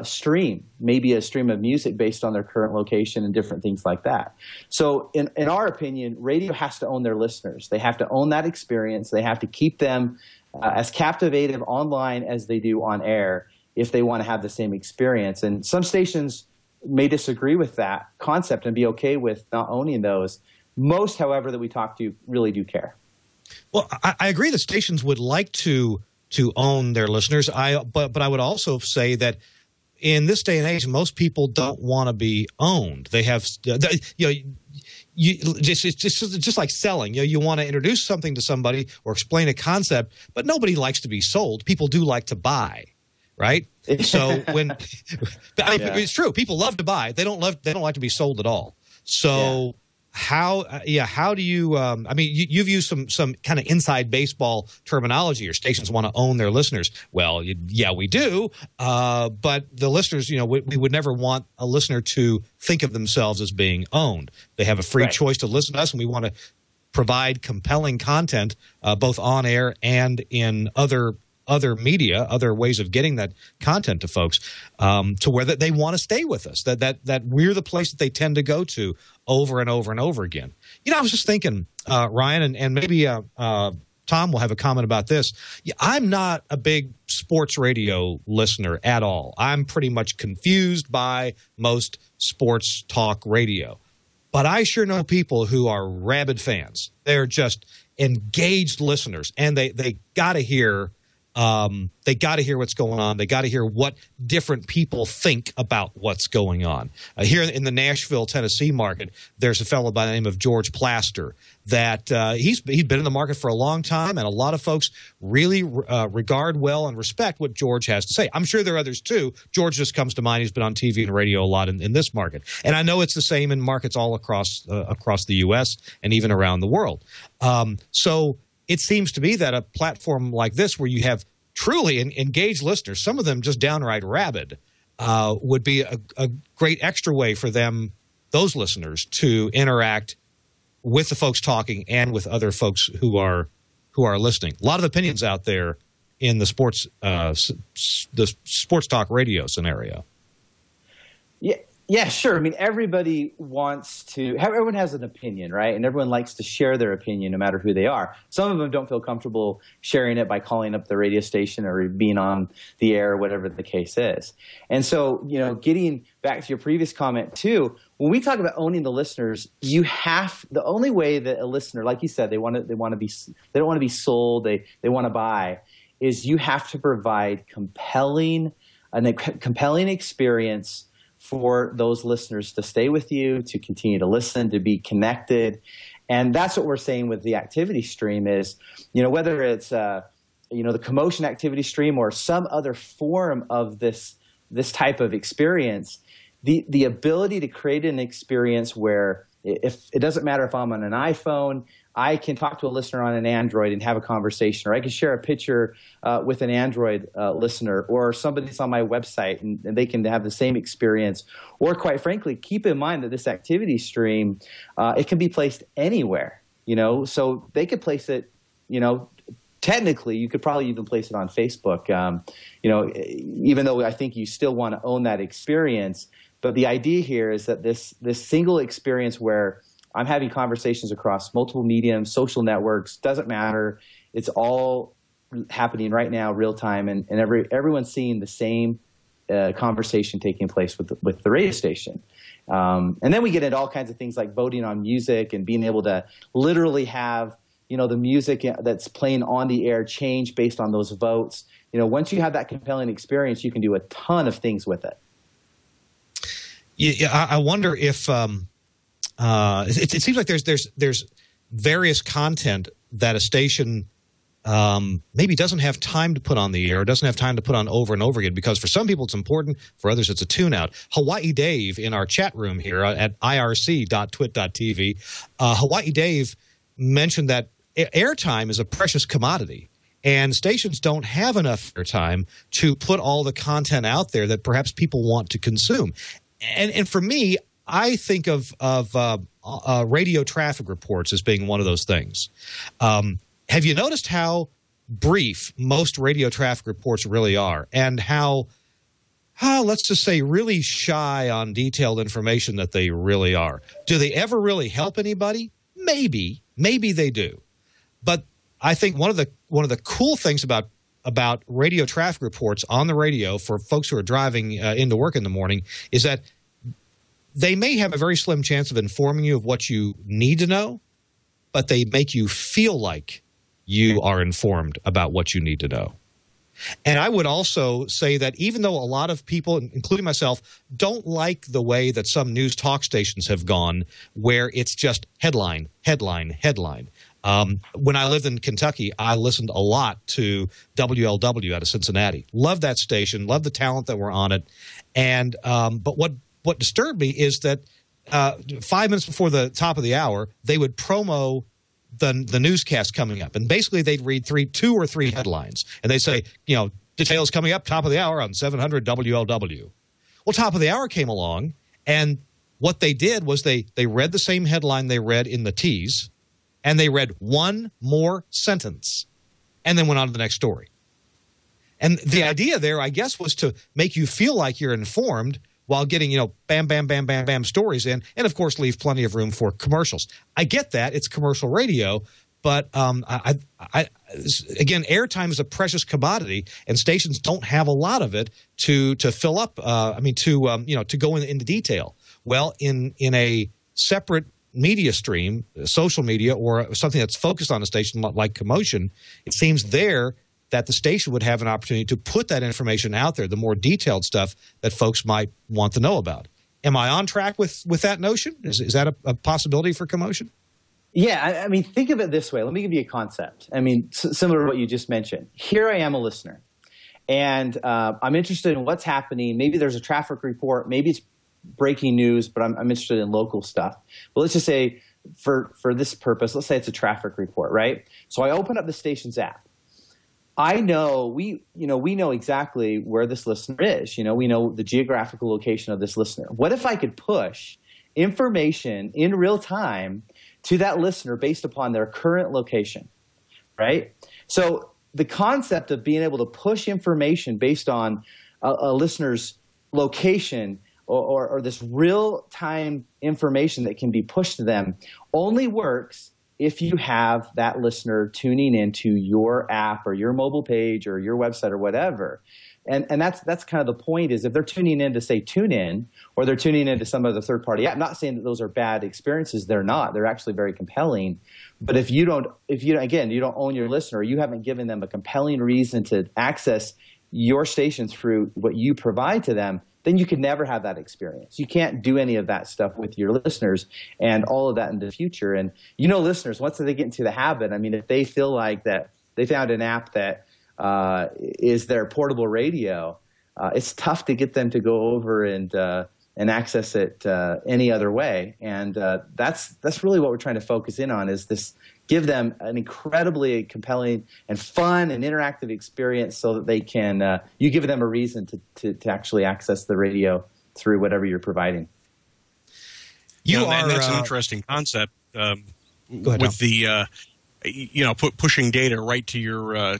stream, maybe a stream of music based on their current location and different things like that. So in our opinion, radio has to own their listeners. They have to own that experience. They have to keep them as captivative online as they do on air if they want to have the same experience. And some stations may disagree with that concept and be okay with not owning those. Most, however, that we talk to really do care. Well, I agree that stations would like to own their listeners. But I would also say that in this day and age, most people don't want to be owned. They have, it's just like selling. You want to introduce something to somebody or explain a concept, but nobody likes to be sold. People do like to buy, right? So it's true. People love to buy. They don't like to be sold at all. So how do you? You've used some kind of inside baseball terminology. Your stations want to own their listeners. Well, we do. But the listeners, we would never want a listener to think of themselves as being owned. They have a free choice to listen to us, and we want to provide compelling content, both on air and in other media, other ways of getting that content to folks, to where that they want to stay with us, that we're the place that they tend to go to over and over and over again. I was just thinking, Ryan, and maybe Tom will have a comment about this. I'm not a big sports radio listener at all. I'm pretty much confused by most sports talk radio. But I sure know people who are rabid fans. They're just engaged listeners, and they got to hear what's going on. They got to hear what different people think about what's going on. Here in the Nashville, Tennessee market, there's a fellow by the name of George Plaster that he's been in the market for a long time, and a lot of folks really regard well and respect what George has to say. I'm sure there are others too. George just comes to mind. He's been on TV and radio a lot in this market, and I know it's the same in markets all across the U.S. and even around the world. So it seems to me that a platform like this, where you have truly engaged listeners, some of them just downright rabid, would be a great extra way for those listeners, to interact with the folks talking and with other folks who are listening. A lot of opinions out there in the sports talk radio scenario. Yeah, sure. I mean, everybody everyone has an opinion, right? And everyone likes to share their opinion no matter who they are. Some of them don't feel comfortable sharing it by calling up the radio station or being on the air, whatever the case is. And so, getting back to your previous comment too, when we talk about owning the listeners, the only way that a listener, like you said, they don't want to be sold, they want to buy, is you have to provide compelling experience for those listeners to stay with you, to continue to listen, to be connected. And that's what we're saying with the activity stream is, whether it's, the Commotion activity stream or some other form of this type of experience, the ability to create an experience where if it doesn't matter if I'm on an iPhone, I can talk to a listener on an Android and have a conversation, or I can share a picture with an Android listener, or somebody's on my website and they can have the same experience. Or quite frankly, keep in mind that this activity stream, it can be placed anywhere, so they could place it, technically you could probably even place it on Facebook, even though I think you still want to own that experience. But the idea here is that this single experience where I'm having conversations across multiple mediums, social networks, doesn't matter. It's all happening right now, real time, and everyone's seeing the same conversation taking place with the radio station. And then we get into all kinds of things like voting on music and being able to literally have the music that's playing on the air change based on those votes. Once you have that compelling experience, you can do a ton of things with it. Yeah, I wonder if it seems like there's various content that a station maybe doesn't have time to put on the air, or doesn't have time to put on over and over again, because for some people it's important, for others it's a tune-out. Hawaii Dave in our chat room here at irc.twit.tv, Hawaii Dave mentioned that airtime is a precious commodity, and stations don't have enough airtime to put all the content out there that perhaps people want to consume. And for me, I think of radio traffic reports as being one of those things. Have you noticed how brief most radio traffic reports really are, and how let's just say really shy on detailed information that they really are? Do they ever really help anybody? Maybe they do. But I think one of the cool things about radio traffic reports on the radio for folks who are driving into work in the morning is that they may have a very slim chance of informing you of what you need to know, but they make you feel like you are informed about what you need to know. And I would also say that even though a lot of people, including myself, don't like the way that some news talk stations have gone, where it's just headline, headline, headline. When I lived in Kentucky, I listened a lot to WLW out of Cincinnati. Loved that station, loved the talent that were on it. And but what disturbed me is that 5 minutes before the top of the hour, they would promo the newscast coming up, and basically they'd read two or three headlines, and they say, details coming up, top of the hour on 700 WLW. Well, top of the hour came along, and what they did was they read the same headline they read in the tease, and they read one more sentence, and then went on to the next story. And the idea there, I guess, was to make you feel like you're informed while getting, bam, bam, bam, bam, bam stories in, and of course leave plenty of room for commercials. I get that. It's commercial radio, but again, airtime is a precious commodity, and stations don't have a lot of it to fill up, to go into detail. Well, in a separate media stream, social media, or something that's focused on a station like Commotion, it seems there that the station would have an opportunity to put that information out there, the more detailed stuff that folks might want to know about. Am I on track with that notion? Is that a possibility for Commotion? Yeah, I mean, think of it this way. Let me give you a concept. I mean, similar to what you just mentioned. Here I am, a listener, and I'm interested in what's happening. Maybe there's a traffic report. Maybe it's breaking news, but I'm interested in local stuff. But let's just say for this purpose, let's say it's a traffic report, right? So I open up the station's app. I know we know exactly where this listener is. We know the geographical location of this listener. What if I could push information in real time to that listener based upon their current location, right? So the concept of being able to push information based on a listener's location or this real-time information that can be pushed to them only works if you have that listener tuning into your app or your mobile page or your website or whatever. And that's kind of the point, is if they're tuning in to say TuneIn, or they're tuning into some other third-party app. I'm not saying that those are bad experiences. They're not. They're actually very compelling. But if you don't own your listener, or you haven't given them a compelling reason to access your station through what you provide to them, then you could never have that experience. You can't do any of that stuff with your listeners and all of that in the future. And listeners, once they get into the habit, I mean, if they feel like that they found an app that is their portable radio, it's tough to get them to go over and access it any other way. And that's really what we're trying to focus in on, is this: give them an incredibly compelling and fun and interactive experience, so that they can you give them a reason to actually access the radio through whatever you're providing. And that's an interesting concept with the pushing data right to your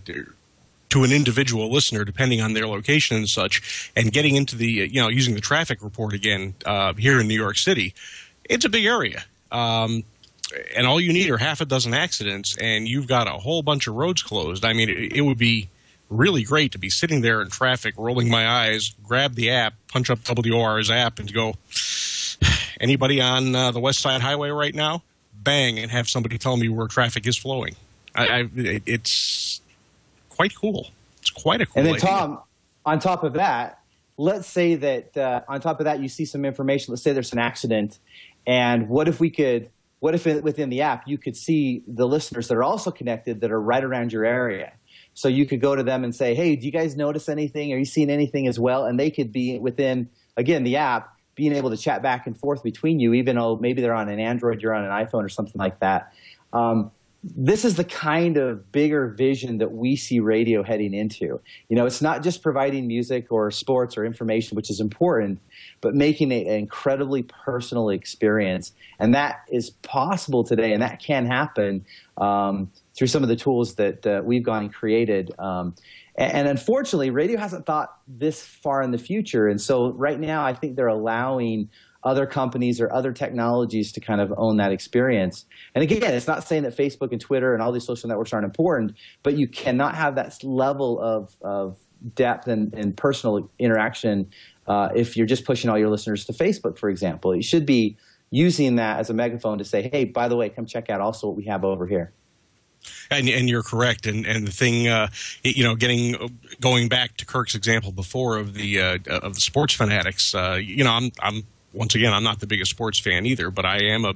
to an individual listener, depending on their location and such, and getting into the using the traffic report again here in New York City. It's a big area. And all you need are half a dozen accidents, and you've got a whole bunch of roads closed. I mean, it would be really great to be sitting there in traffic, rolling my eyes, grab the app, punch up WOR's app, and go, anybody on the West Side Highway right now? Bang, and have somebody tell me where traffic is flowing. It's quite cool. It's quite a cool idea. And then, Tom, on top of that, let's say that on top of that, you see some information. Let's say there's an accident, and what if within the app you could see the listeners that are also connected that are right around your area? So you could go to them and say, hey, do you guys notice anything? Are you seeing anything as well? And they could be within, again, the app, being able to chat back and forth between you, even though maybe they're on an Android, you're on an iPhone or something like that. This is the kind of bigger vision that we see radio heading into. It's not just providing music or sports or information, which is important, but making it an incredibly personal experience. And that is possible today, and that can happen through some of the tools that we've gone and created. And unfortunately, radio hasn't thought this far in the future. And so right now, I think they're allowing other companies or other technologies to kind of own that experience. And again, it's not saying that Facebook and Twitter and all these social networks aren't important, but you cannot have that level of depth and personal interaction if you're just pushing all your listeners to Facebook, for example. You should be using that as a megaphone to say, hey, by the way, come check out also what we have over here. And you're correct. And the thing, going back to Kirk's example before of the sports fanatics, I'm once again, I'm not the biggest sports fan either, but I am a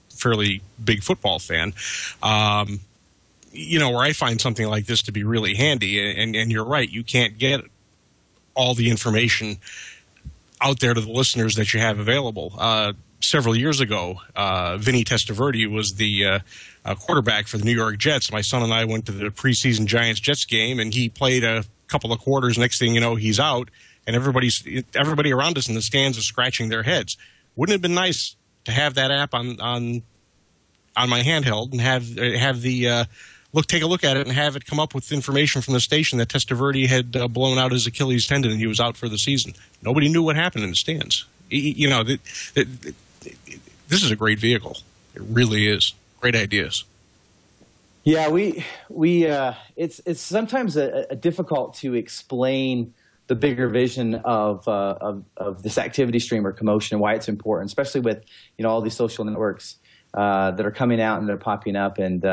fairly big football fan. Where I find something like this to be really handy, and you're right, you can't get all the information out there to the listeners that you have available. Several years ago, Vinny Testaverde was the quarterback for the New York Jets. My son and I went to the preseason Giants-Jets game, and he played a couple of quarters. Next thing you know, he's out, and everybody around us in the stands is scratching their heads. Wouldn't it have been nice to have that app on my handheld and have the take a look at it and have it come up with information from the station that Testaverde had blown out his Achilles tendon and he was out for the season. Nobody knew what happened in the stands. This is a great vehicle. It really is. Great ideas. Yeah, it's sometimes difficult to explain the bigger vision of this activity stream or Commotion and why it's important, especially with all these social networks that are coming out and they're popping up, and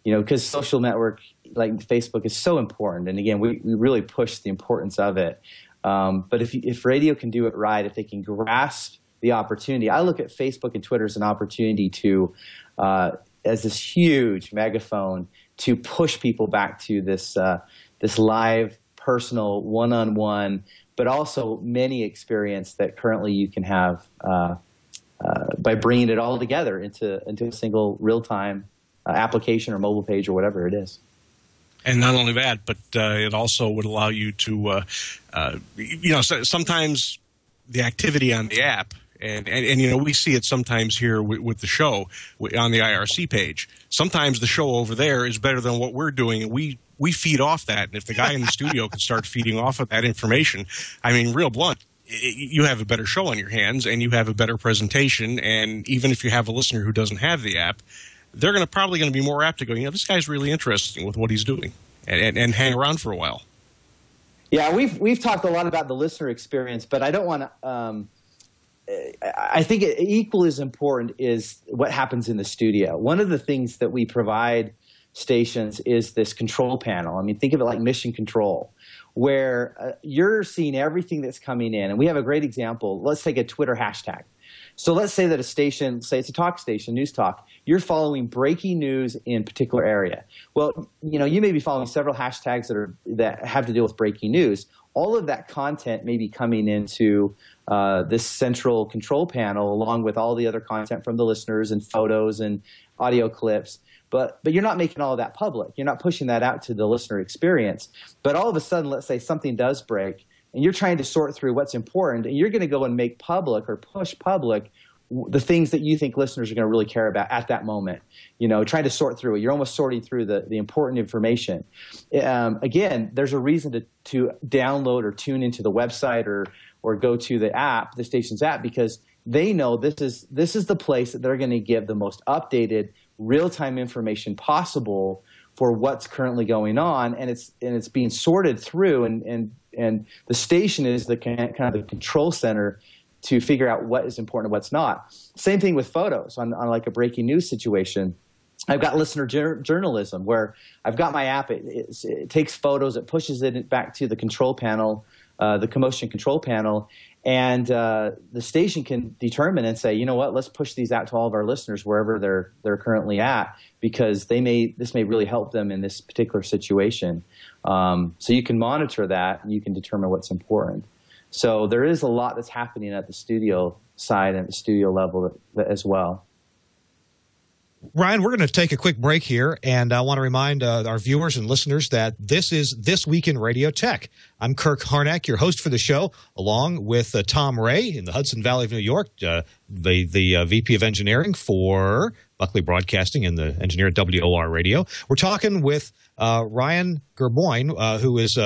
because social network like Facebook is so important, and again we really push the importance of it. But if radio can do it right, if they can grasp the opportunity, I look at Facebook and Twitter as an opportunity to as this huge megaphone to push people back to this live, personal, one-on-one, but also many experience that currently you can have by bringing it all together into a single real-time application or mobile page or whatever it is. And not only that, but it also would allow you to, sometimes the activity on the app, and we see it sometimes here with the show on the IRC page. Sometimes the show over there is better than what we're doing, and we feed off that. And if the guy in the studio can start feeding off of that information, I mean, real blunt, you have a better show on your hands, and you have a better presentation. And even if you have a listener who doesn't have the app, they're probably going to be more apt to go, this guy's really interesting with what he's doing, and hang around for a while. Yeah, we've talked a lot about the listener experience, but I don't want to. I think equally as important is what happens in the studio. One of the things that we provide stations is this control panel. I mean, think of it like mission control, where you're seeing everything that's coming in. And we have a great example. Let's take a Twitter hashtag. So let's say that a station, say it's a talk station, news talk, you're following breaking news in a particular area. Well, you may be following several hashtags that have to deal with breaking news. All of that content may be coming into this central control panel, along with all the other content from the listeners and photos and audio clips. But you're not making all of that public. You're not pushing that out to the listener experience. But all of a sudden, let's say something does break, and you're trying to sort through what's important, and you're going to go and make public or push public the things that you think listeners are going to really care about at that moment. Trying to sort through it. You're almost sorting through the important information. Again, there's a reason to download or tune into the website or go to the app, the station's app, because they know this is the place that they're going to give the most updated, real-time information possible for what's currently going on, and it's being sorted through, and the station is the kind of the control center to figure out what is important and what's not. Same thing with photos on like a breaking news situation. I've got listener journalism where I've got my app. It takes photos, it pushes it back to the control panel, the Commotion control panel, and the station can determine and say, let's push these out to all of our listeners wherever they're currently at, because this may really help them in this particular situation. So you can monitor that and you can determine what's important. So there is a lot that's happening at the studio side and the studio level as well. Ryan, we're going to take a quick break here, and I want to remind our viewers and listeners that this is This Week in Radio Tech. I'm Kirk Harnack, your host for the show, along with Tom Ray in the Hudson Valley of New York, the VP of Engineering for Buckley Broadcasting and the engineer at WOR Radio. We're talking with Ryan Burgoyne, who is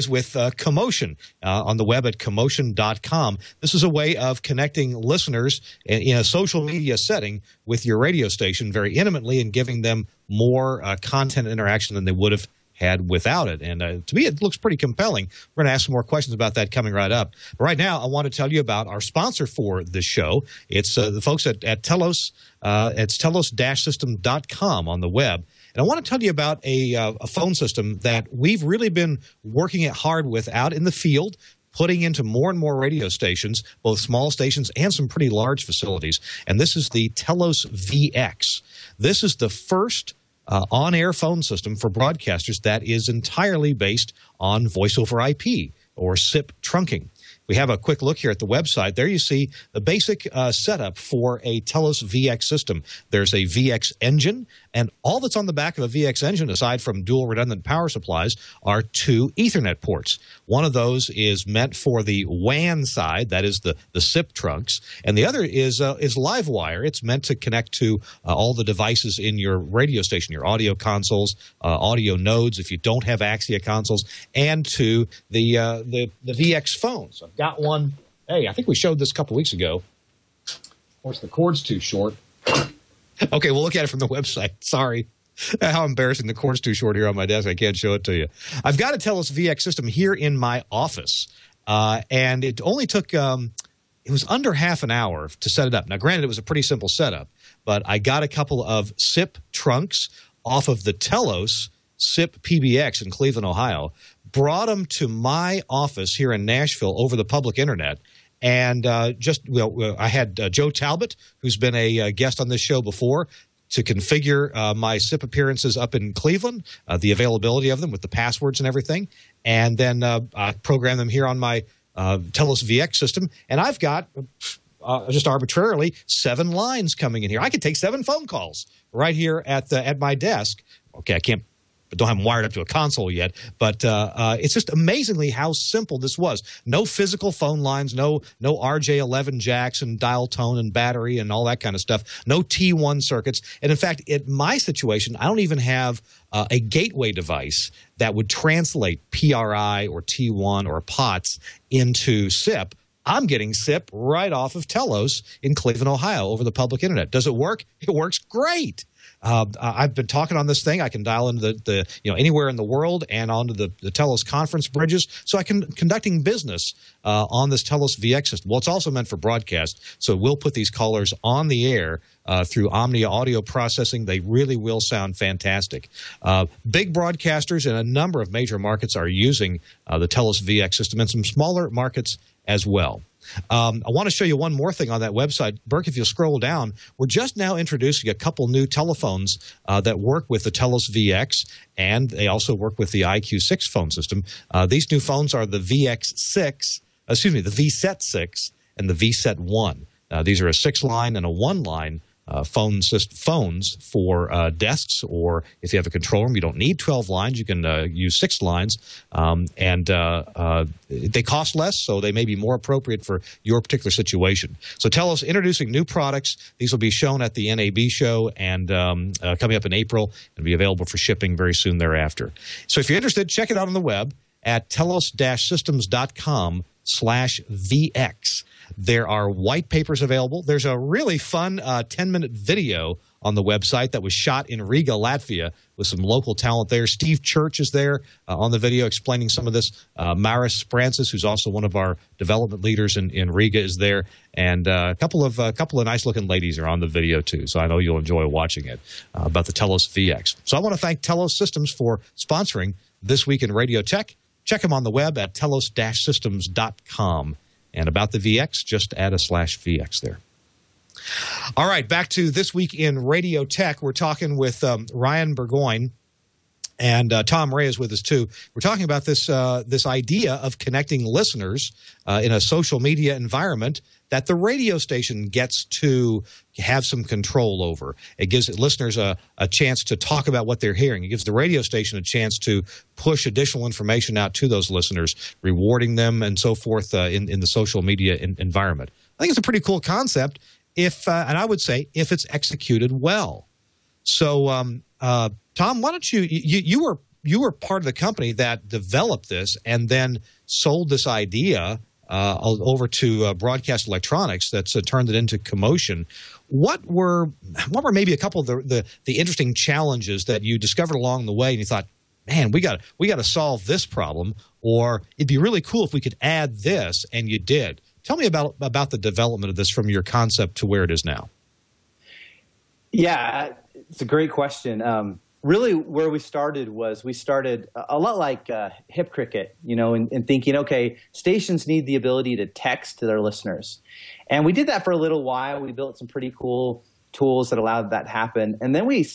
with Commotion on the web at commotion.com. This is a way of connecting listeners in a social media setting with your radio station very intimately and giving them more content interaction than they would have had without it. And to me, it looks pretty compelling. We're going to ask some more questions about that coming right up. But right now, I want to tell you about our sponsor for this show. It's the folks at Telos. It's telos-system.com on the web. And I want to tell you about a phone system that we've really been working it hard with out in the field, putting into more and more radio stations, both small stations and some pretty large facilities. And this is the Telos VX. This is the first on-air phone system for broadcasters that is entirely based on voice over IP or SIP trunking. We have a quick look here at the website. There you see the basic setup for a Telos VX system. There's a VX engine, and all that's on the back of a VX engine, aside from dual redundant power supplies, are 2 Ethernet ports. One of those is meant for the WAN side, that is the SIP trunks, and the other is LiveWire. It's meant to connect to all the devices in your radio station, your audio consoles, audio nodes, if you don't have Axia consoles, and to the VX phones. I've got one. Hey, I think we showed this a couple weeks ago. Of course, the cord's too short. Okay, we'll look at it from the website. Sorry. How embarrassing. The cord's too short here on my desk. I can't show it to you. I've got a Telos VX system here in my office, and it only took it was under half an hour to set it up. Now, granted, it was a pretty simple setup, but I got a couple of SIP trunks off of the Telos SIP PBX in Cleveland, Ohio, brought them to my office here in Nashville over the public internet. And I had Joe Talbot, who's been a guest on this show before, to configure my SIP appearances up in Cleveland, the availability of them with the passwords and everything. And then I program them here on my Telos VX system. And I've got, just arbitrarily, 7 lines coming in here. I could take 7 phone calls right here at my desk. Okay, I can't. But don't have them wired up to a console yet. But it's just amazingly how simple this was. No physical phone lines, no RJ11 jacks and dial tone and battery and all that kind of stuff. No T1 circuits. And in fact, in my situation, I don't even have a gateway device that would translate PRI or T1 or POTS into SIP. I'm getting SIP right off of Telos in Cleveland, Ohio, over the public internet. Does it work? It works great. I've been talking on this thing. I can dial into the anywhere in the world and onto the Telos conference bridges. So I can conducting business on this Telos VX system. Well, it's also meant for broadcast. So we'll put these callers on the air through Omnia audio processing. They really will sound fantastic. Big broadcasters in a number of major markets are using the Telos VX system, and some smaller markets as well. I want to show you one more thing on that website. Burke, if you'll scroll down, we're just now introducing a couple new telephones that work with the Telos VX, and they also work with the IQ6 phone system. These new phones are the the VSET 6 and the VSET 1. These are a 6-line and a 1-line phones for desks, or if you have a control room, you don't need 12 lines. You can use 6 lines, and they cost less, so they may be more appropriate for your particular situation. So Telos introducing new products. These will be shown at the NAB show and coming up in April and be available for shipping very soon thereafter. So if you're interested, check it out on the web at telos-systems.com/VX. There are white papers available. There's a really fun 10-minute video on the website that was shot in Riga, Latvia, with some local talent there. Steve Church is there on the video explaining some of this. Maris Francis, who's also one of our development leaders in Riga, is there. And a couple of nice-looking ladies are on the video, too. So I know you'll enjoy watching it about the Telos VX. So I want to thank Telos Systems for sponsoring This Week in Radio Tech. Check them on the web at telos-systems.com. And about the VX, just add a /VX there. All right, back to This Week in Radio Tech. We're talking with Ryan Burgoyne, and Tom Ray is with us too. We're talking about this idea of connecting listeners in a social media environment that the radio station gets to have some control over. It gives listeners a chance to talk about what they're hearing. It gives the radio station a chance to push additional information out to those listeners, rewarding them and so forth in the social media environment. I think it's a pretty cool concept, and I would say if it's executed well. So, Tom, why don't you were part of the company that developed this and then sold this idea over to Broadcast Electronics that's turned it into Commotion. What were maybe a couple of the interesting challenges that you discovered along the way and you thought, man, we got to solve this problem, or it'd be really cool if we could add this, and you did. Tell me about the development of this from your concept to where it is now. Yeah, it's a great question. Really, where we started a lot like Hip Cricket, and thinking, okay, stations need the ability to text to their listeners. And we did that for a little while. We built some pretty cool tools that allowed that to happen. And then we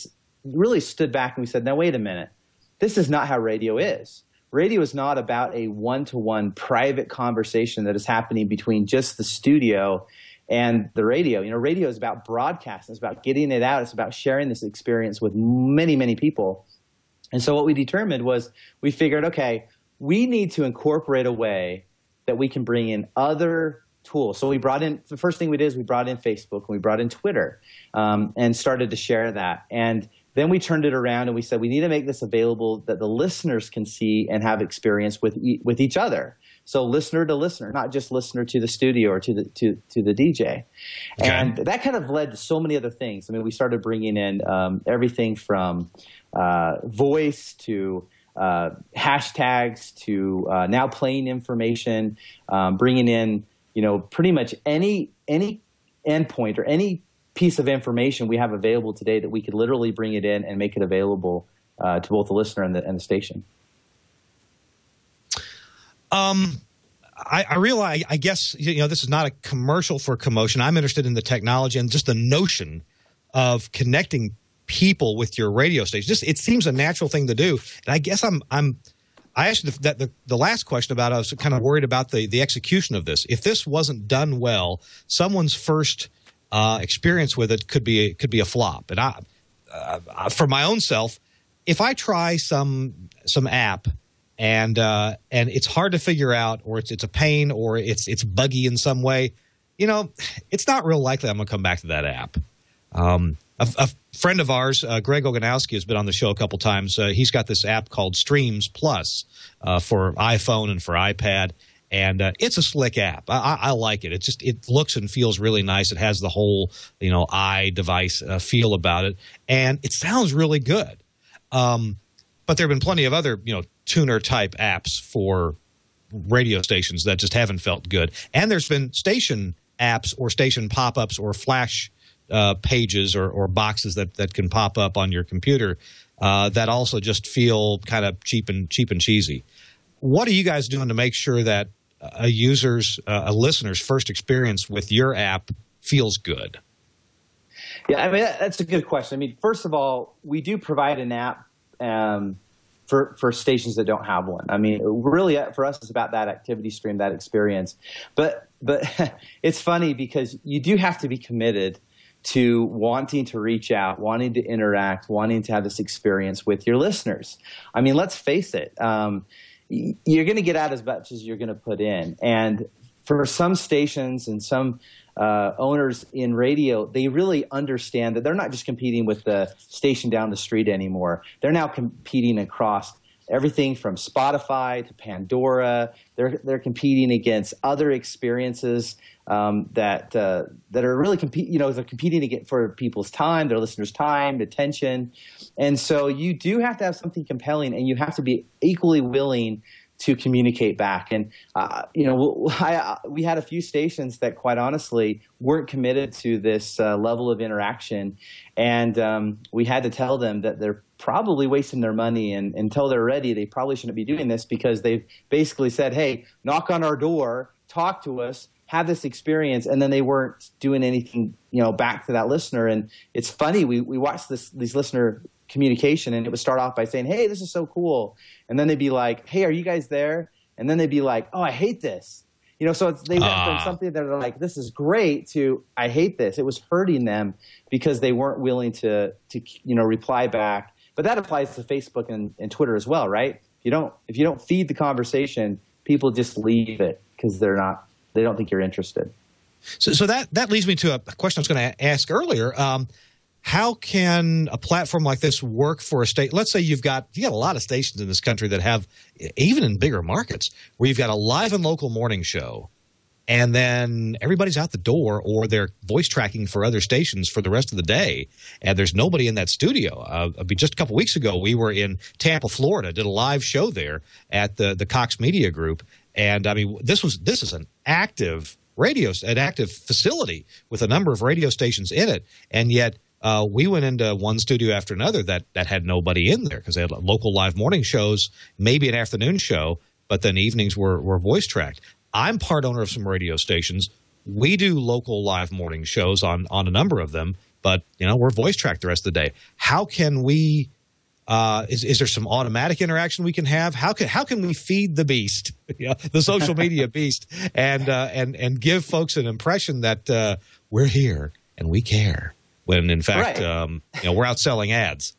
really stood back and we said, now, wait a minute. This is not how radio is. Radio is not about a one-to-one private conversation that is happening between just the studio and the radio. Radio is about broadcasting. It's about getting it out. It's about sharing this experience with many, many people. And so what we determined was we figured, okay, we need to incorporate a way that we can bring in other tools. So the first thing we did is we brought in Facebook and we brought in Twitter and started to share that. And then we turned it around and we said we need to make this available that the listeners can see and have experience with each other. So listener to listener, not just listener to the studio or to the DJ. Okay. And that kind of led to so many other things. I mean, we started bringing in everything from voice to hashtags to now playing information, bringing in pretty much any endpoint or any piece of information we have available today that we could literally bring it in and make it available to both the listener and the station. I realize, I guess, this is not a commercial for Commotion. I'm interested in the technology and just the notion of connecting people with your radio station. It seems a natural thing to do. And I guess I asked the last question about, I was kind of worried about the execution of this. If this wasn't done well, someone's first experience with it could be a flop. And for my own self, if I try some app and it's hard to figure out, or it's a pain, or it's buggy in some way, it's not real likely I'm going to come back to that app. A friend of ours, Greg Oganowski, has been on the show a couple times. He's got this app called Streams Plus for iPhone and for iPad. And it's a slick app. I like it. It looks and feels really nice. It has the whole iDevice feel about it, and it sounds really good. But there have been plenty of other tuner type apps for radio stations that just haven't felt good. And there's been station apps or station pop-ups or flash pages or boxes that can pop up on your computer that also just feel kind of cheap and cheesy. What are you guys doing to make sure that a listener's first experience with your app feels good? Yeah, I mean, that's a good question. I mean, first of all, we do provide an app for stations that don't have one. I mean, really, for us, it's about that activity stream, that experience. But it's funny because you do have to be committed to wanting to reach out, wanting to interact, wanting to have this experience with your listeners. I mean, let's face it. You're going to get out as much as you're going to put in. And for some stations and some owners in radio, they really understand that they're not just competing with the station down the street anymore. They're now competing across everything from Spotify to Pandora. They're competing against other experiences that are really they're competing for people's time, their listeners' time, attention. And so you do have to have something compelling, and you have to be equally willing to communicate back. And we had a few stations that, quite honestly, weren't committed to this level of interaction, and we had to tell them that they're probably wasting their money, and until they're ready, they probably shouldn't be doing this, because they've basically said, hey, knock on our door, talk to us, have this experience, and then they weren't doing anything back to that listener. And it's funny, we watched these listener communication, and it would start off by saying, hey, this is so cool, and then they'd be like, hey, are you guys there? And then they'd be like, oh, I hate this. So they went from something that they're like, this is great, to I hate this. It was hurting them because they weren't willing to reply back. But that applies to Facebook and Twitter as well, right? If you don't feed the conversation, people just leave it because they don't think you're interested. So that leads me to a question I was going to ask earlier. How can a platform like this work for a state? Let's say you've got a lot of stations in this country that have, even in bigger markets, where you've got a live and local morning show, and then everybody's out the door, or they're voice tracking for other stations for the rest of the day, and there's nobody in that studio. Just a couple weeks ago, we were in Tampa, Florida, did a live show there at the Cox Media Group, and I mean, this is an active facility with a number of radio stations in it, and yet we went into one studio after another that had nobody in there because they had local live morning shows, maybe an afternoon show, but then evenings were voice tracked. I'm part owner of some radio stations. We do local live morning shows on a number of them, but we're voice tracked the rest of the day. How can we? Is there some automatic interaction we can have? How can we feed the beast, the social media beast, and give folks an impression that we're here and we care when in fact we're out selling ads?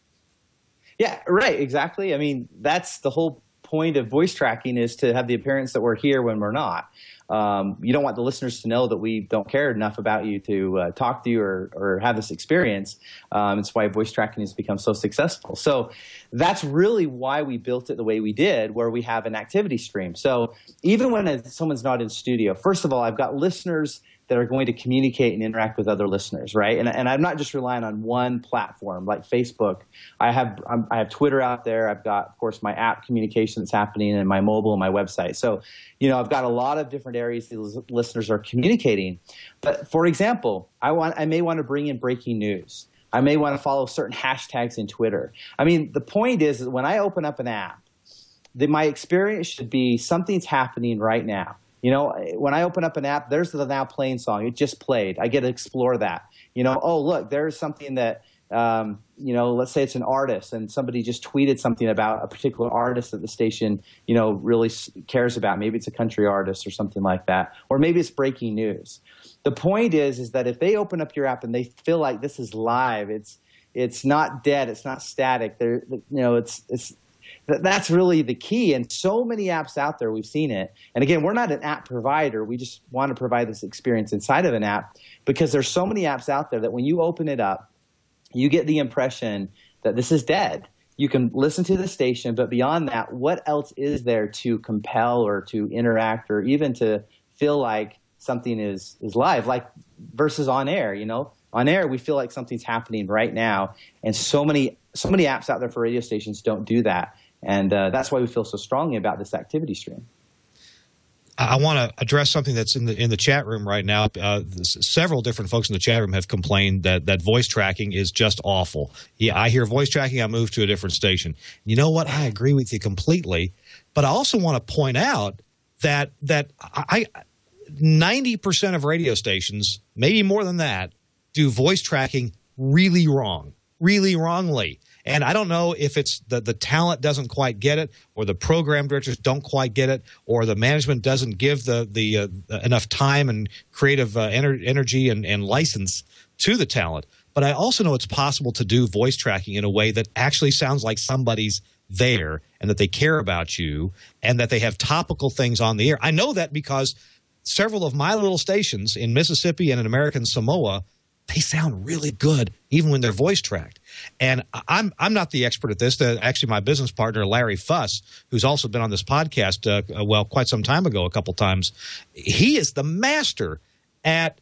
Yeah, right, exactly. I mean, that's the whole point of voice tracking, is to have the appearance that we're here when we're not. You don't want the listeners to know that we don't care enough about you to talk to you or have this experience. It's why voice tracking has become so successful. So that's really why we built it the way we did, where we have an activity stream. So even when someone's not in studio, first of all, I've got listeners that are going to communicate and interact with other listeners, right? And I'm not just relying on one platform like Facebook. I have Twitter out there. I've got, of course, my app communication that's happening, and my mobile and my website. So, I've got a lot of different areas these listeners are communicating. But for example, I may want to bring in breaking news. I may want to follow certain hashtags in Twitter. I mean, the point is that when I open up an app, my experience should be something's happening right now. When I open up an app, there's the now playing song. It just played. I get to explore that. Oh, look, there's something that, let's say it's an artist and somebody just tweeted something about a particular artist that the station, really cares about. Maybe it's a country artist or something like that. Or maybe it's breaking news. The point is that if they open up your app and they feel like this is live, it's not dead, it's not static. That's really the key. And so many apps out there, we've seen it. And again, we're not an app provider. We just want to provide this experience inside of an app, because there's so many apps out there that when you open it up, you get the impression that this is dead. You can listen to the station, but beyond that, what else is there to compel or to interact or even to feel like something is live, like versus on air, On air, we feel like something's happening right now. And so many apps out there for radio stations don't do that. And that's why we feel so strongly about this activity stream. I want to address something that's in the chat room right now. Several different folks in the chat room have complained that voice tracking is just awful. Yeah, I hear voice tracking, I move to a different station. You know what? I agree with you completely. But I also want to point out that 90% of radio stations, maybe more than that, do voice tracking really wrongly. And I don't know if it's the talent doesn't quite get it, or the program directors don't quite get it, or the management doesn't give the enough time and creative energy and license to the talent. But I also know it's possible to do voice tracking in a way that actually sounds like somebody's there and that they care about you and that they have topical things on the air. I know that because several of my little stations in Mississippi and in American Samoa, they sound really good even when they're voice tracked. And I'm not the expert at this. Actually, my business partner, Larry Fuss, who's also been on this podcast, quite some time ago, a couple times, he is the master at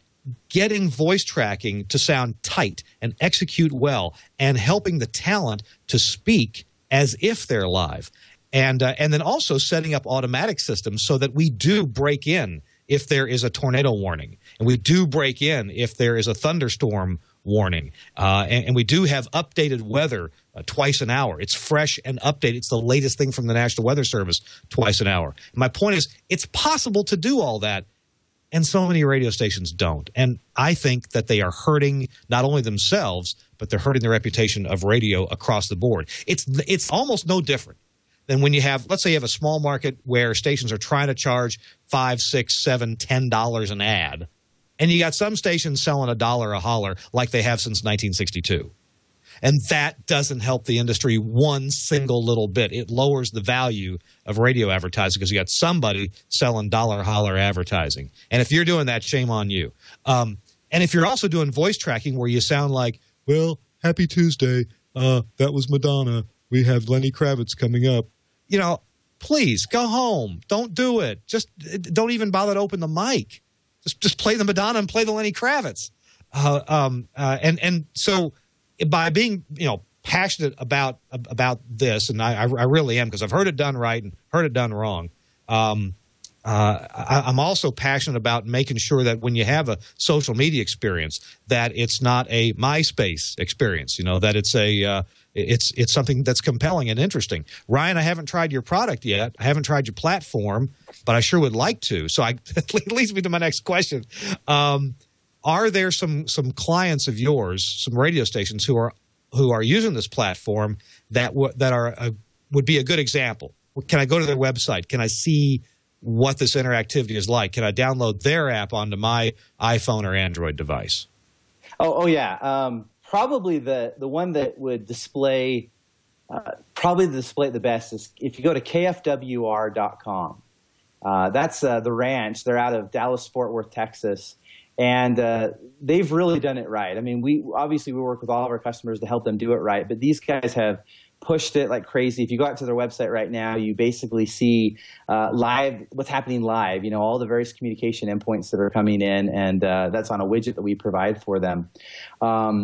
getting voice tracking to sound tight and execute well and helping the talent to speak as if they're live. And then also setting up automatic systems so that we do break in if there is a tornado warning, and we do break in if there is a thunderstorm warning, and we do have updated weather twice an hour. It's fresh and updated. It's the latest thing from the National Weather Service twice an hour. My point is, it's possible to do all that, and so many radio stations don't. And I think that they are hurting not only themselves, but they're hurting the reputation of radio across the board. It's almost no different than when you have, let's say you have a small market where stations are trying to charge $5, $6, $7, $10 an ad, and you got some stations selling $1 a holler like they have since 1962. And that doesn't help the industry one single little bit. It lowers the value of radio advertising because you got somebody selling dollar holler advertising. And if you're doing that, shame on you. And if you're also doing voice tracking where you sound like, well, happy Tuesday, that was Madonna. We have Lenny Kravitz coming up. Please go home. Don't do it. Just don't even bother to open the mic. just play the Madonna and play the Lenny Kravitz. And so by being, passionate about this, and I really am, because I've heard it done right and heard it done wrong. I'm also passionate about making sure that when you have a social media experience, that it's not a MySpace experience. That it's something that's compelling and interesting. Ryan, I haven't tried your product yet. I haven't tried your platform, but I sure would like to. So it leads me to my next question. Are there some clients of yours, some radio stations who are using this platform that would be a good example? Can I go to their website? Can I see what this interactivity is like? Can I download their app onto my iPhone or Android device? Oh yeah. Probably the one that would display the best is if you go to kfwr.com. That's the ranch. They're out of Dallas-Fort Worth, Texas. And they've really done it right. I mean, we work with all of our customers to help them do it right, but these guys have pushed it like crazy. If you go out to their website right now, you basically see live what's happening live, all the various communication endpoints that are coming in, and that's on a widget that we provide for them.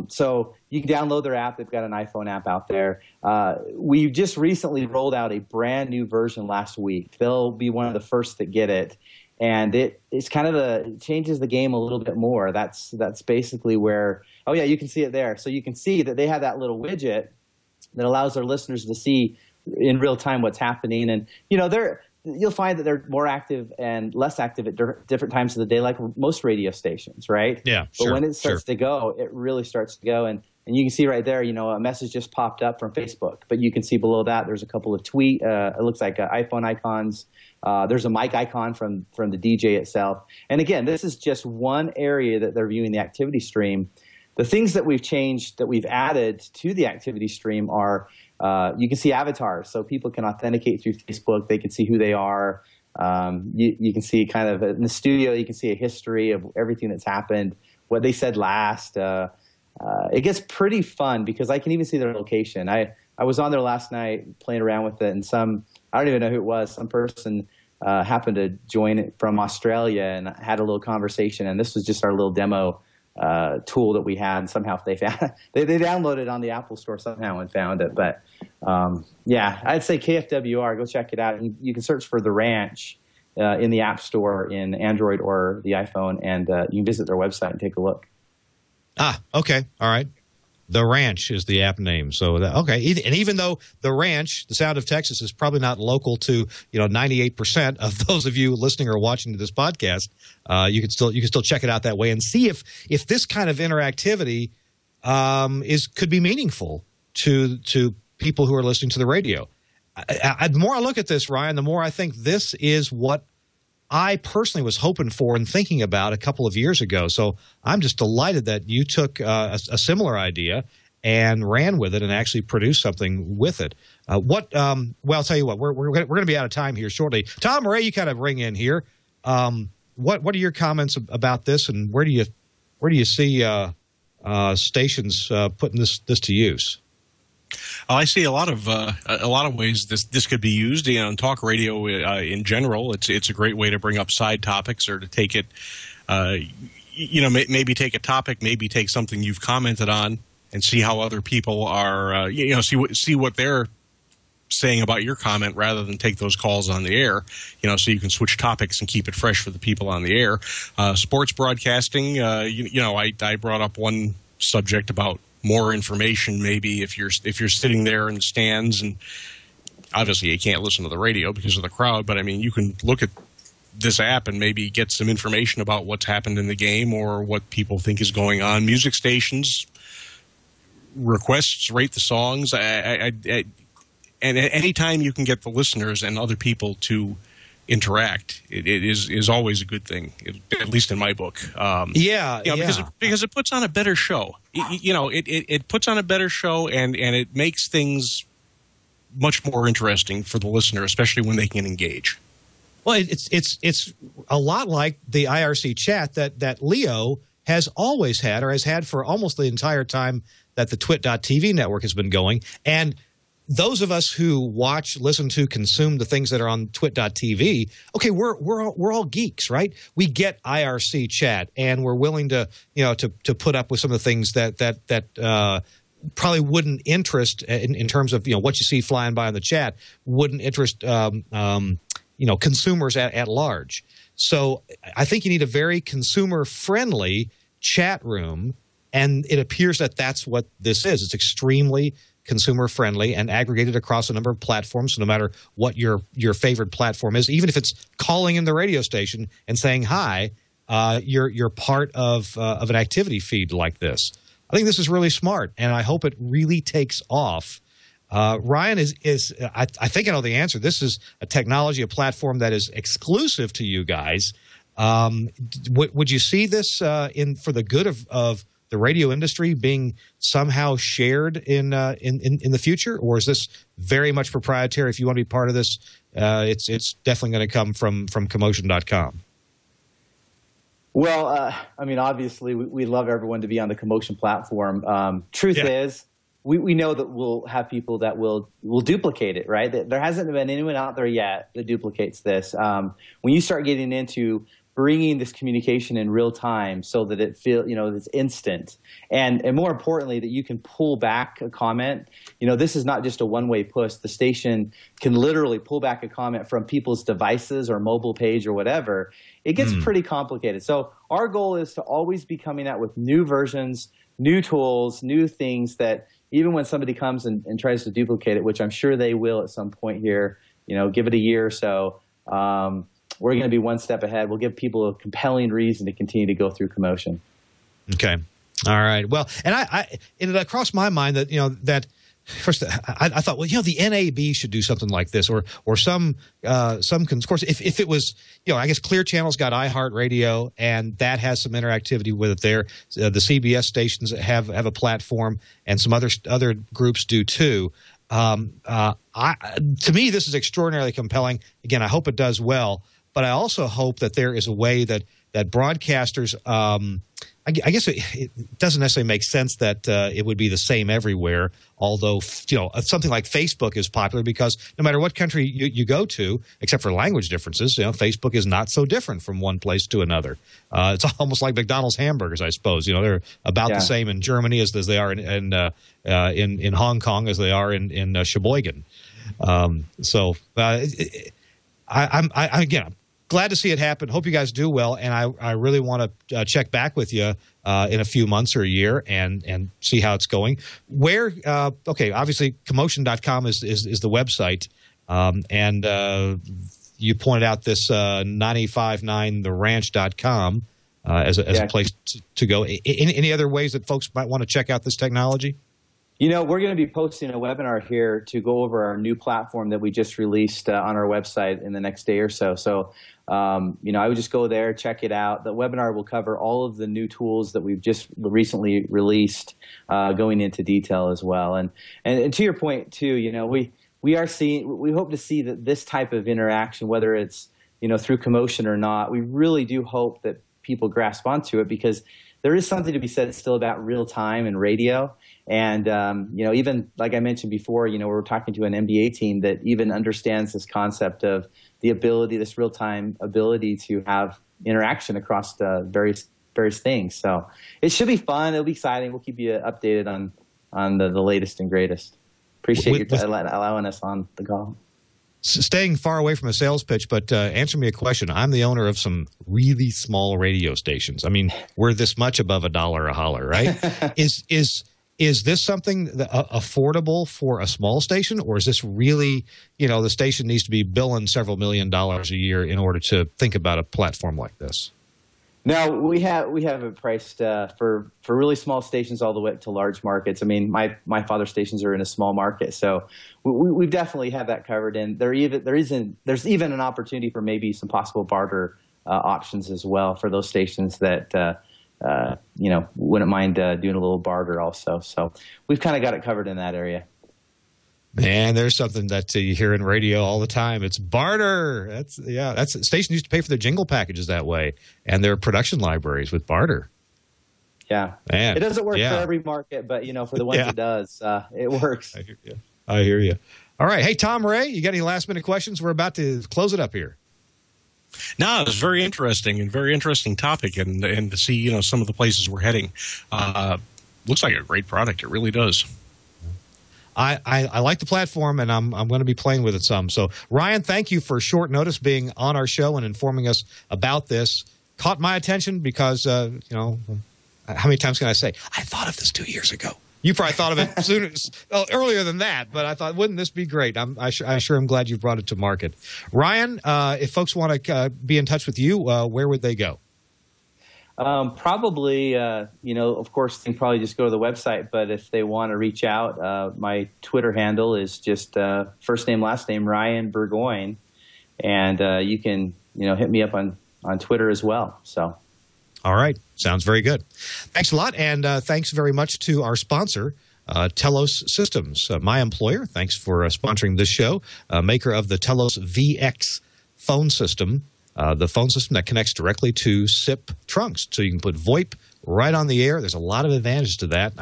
So you can download their app. They've got an iPhone app out there. We just recently rolled out a brand new version last week. They'll be one of the first that get it. And it's kind of it changes the game a little bit more. That's basically where, you can see it there. So you can see that they have that little widget that allows their listeners to see in real time what's happening. And, you'll find that they're more active and less active at different times of the day, like most radio stations, right? Yeah, But when it starts to go, it really starts to go. And you can see right there, a message just popped up from Facebook. But you can see below that there's a couple of it looks like iPhone icons. There's a mic icon from the DJ itself. And again, this is just one area that they're viewing the activity stream. The things that we've changed, that we've added to the activity stream are you can see avatars. So people can authenticate through Facebook. They can see who they are. You can see kind of in the studio, you can see a history of everything that's happened, what they said last. It gets pretty fun because I can even see their location. I was on there last night playing around with it, and I don't even know who it was. Some person happened to join it from Australia and had a little conversation, and this was just our little demo tool that we had. And somehow they found they downloaded it on the Apple Store somehow and found it. But I'd say KFWR. Go check it out. You can search for The Ranch in the App Store in Android or the iPhone, and you can visit their website and take a look. Okay, all right. The Ranch is the app name. So, and even though The Ranch, the Sound of Texas, is probably not local to 98% of those of you listening or watching to this podcast, you can still check it out that way and see if this kind of interactivity could be meaningful to people who are listening to the radio. The more I look at this, Ryan, the more I think this is what I personally was hoping for and thinking about a couple of years ago. So I'm just delighted that you took a similar idea and ran with it and actually produced something with it. Well, I'll tell you what, we're going to be out of time here shortly. Tom Ray, you kind of ring in here. What are your comments about this, and where do you see stations putting this to use? I see a lot of ways this could be used. In talk radio in general, it's a great way to bring up side topics or to take it. Maybe take a topic, maybe take something you've commented on, and see how other people are. See what they're saying about your comment, rather than take those calls on the air. So you can switch topics and keep it fresh for the people on the air. Sports broadcasting. I brought up one subject about more information, maybe if you're sitting there in the stands, and obviously you can't listen to the radio because of the crowd, but I mean, you can look at this app and maybe get some information about what's happened in the game or what people think is going on. Music stations, requests, rate the songs, and anytime you can get the listeners and other people to interact, it is always a good thing, at least in my book. Because it puts on a better show. It puts on a better show, and it makes things much more interesting for the listener, especially when they can engage. Well, it's a lot like the IRC chat that Leo has always had, or has had for almost the entire time that the Twit.tv network has been going. And those of us who watch, listen to, consume the things that are on twit.tv, okay, we're all geeks, right? We get IRC chat, and we're willing to to put up with some of the things that probably wouldn't interest in terms of what you see flying by on the chat wouldn't interest consumers at large. So I think you need a very consumer friendly chat room, and it appears that that's what this is. It's extremely consumer friendly and aggregated across a number of platforms. So no matter what your favorite platform is, even if it's calling in the radio station and saying hi, you're part of an activity feed like this. I think this is really smart, and I hope it really takes off. Ryan, I think I know the answer. This is a technology, a platform that is exclusive to you guys. Would you see this for the good of the radio industry being somehow shared in the future, or is this very much proprietary? If you want to be part of this, it's definitely going to come from Commotion.com. Well, I mean, obviously, we love everyone to be on the Commotion platform. Truth is, we know that we'll have people that will duplicate it, right? There hasn't been anyone out there yet that duplicates this. When you start getting into bringing this communication in real time so that it it's instant, and more importantly, that you can pull back a comment. This is not just a one-way push. The station can literally pull back a comment from people's devices or mobile page or whatever. It gets pretty complicated. So our goal is to always be coming out with new versions, new tools, new things that even when somebody comes and tries to duplicate it, which I'm sure they will at some point here, give it a year or so, we're going to be one step ahead. We'll give people a compelling reason to continue to go through Commotion. Okay. All right. Well, and it crossed my mind that, that first I thought, well, the NAB should do something like this, or some of course, if it was, I guess Clear Channel's got iHeartRadio, and that has some interactivity with it there. The CBS stations have a platform, and some other groups do too. To me, this is extraordinarily compelling. Again, I hope it does well, but I also hope that there is a way that broadcasters, I guess it doesn't necessarily make sense that it would be the same everywhere, although something like Facebook is popular because no matter what country you go to, except for language differences, Facebook is not so different from one place to another. It's almost like McDonald's hamburgers, I suppose. They're about the same in Germany as they are in Hong Kong as they are in Sheboygan. I'm glad to see it happen. Hope you guys do well, and I really want to check back with you in a few months or a year and see how it's going. Where obviously Commotion.com is the website, and you pointed out this 959theranch.com as a place to go. Any other ways that folks might want to check out this technology? We're going to be posting a webinar here to go over our new platform that we just released on our website in the next day or so. So, I would just go there, check it out. The webinar will cover all of the new tools that we've just recently released, going into detail as well. And to your point too, we hope to see that this type of interaction, whether it's through Commotion or not, we really do hope that people grasp onto it, because there is something to be said still about real time and radio. And, even like I mentioned before, we're talking to an MBA team that even understands this concept of the ability, this real time ability to have interaction across the various things. So it should be fun. It'll be exciting. We'll keep you updated on the latest and greatest. Appreciate you allowing us on the call. Staying far away from a sales pitch, but answer me a question. I'm the owner of some really small radio stations. I mean, we're this much above $1 a holler, right? Is this something affordable for a small station, or is this really, the station needs to be billing several $1 million a year in order to think about a platform like this? No, we have it priced for really small stations all the way up to large markets. I mean, my father's stations are in a small market, so we definitely have that covered. And there's even an opportunity for maybe some possible barter options as well for those stations that wouldn't mind doing a little barter also. So we've kind of got it covered in that area. Man, there's something that you hear in radio all the time. It's barter. That's stations used to pay for their jingle packages that way, and their production libraries with barter. Yeah, man. It doesn't work for every market, but for the ones it does, it works. I hear you. All right. Hey, Tom Ray, you got any last-minute questions? We're about to close it up here. No, it was very interesting and very interesting topic, and to see some of the places we're heading. Looks like a great product. It really does. I like the platform, and I'm going to be playing with it some. So, Ryan, thank you for short notice being on our show and informing us about this. Caught my attention because how many times can I say I thought of this 2 years ago? You probably thought of it earlier than that, but I thought, wouldn't this be great? I sure am glad you brought it to market. Ryan, if folks want to be in touch with you, where would they go? Probably, of course, they can probably just go to the website. But if they want to reach out, my Twitter handle is just first name, last name, Ryan Burgoyne. And you can, hit me up on Twitter as well. So. All right. Sounds very good. Thanks a lot. And thanks very much to our sponsor, Telos Systems, my employer. Thanks for sponsoring this show, maker of the Telos VX phone system, the phone system that connects directly to SIP trunks. So you can put VoIP right on the air. There's a lot of advantages to that.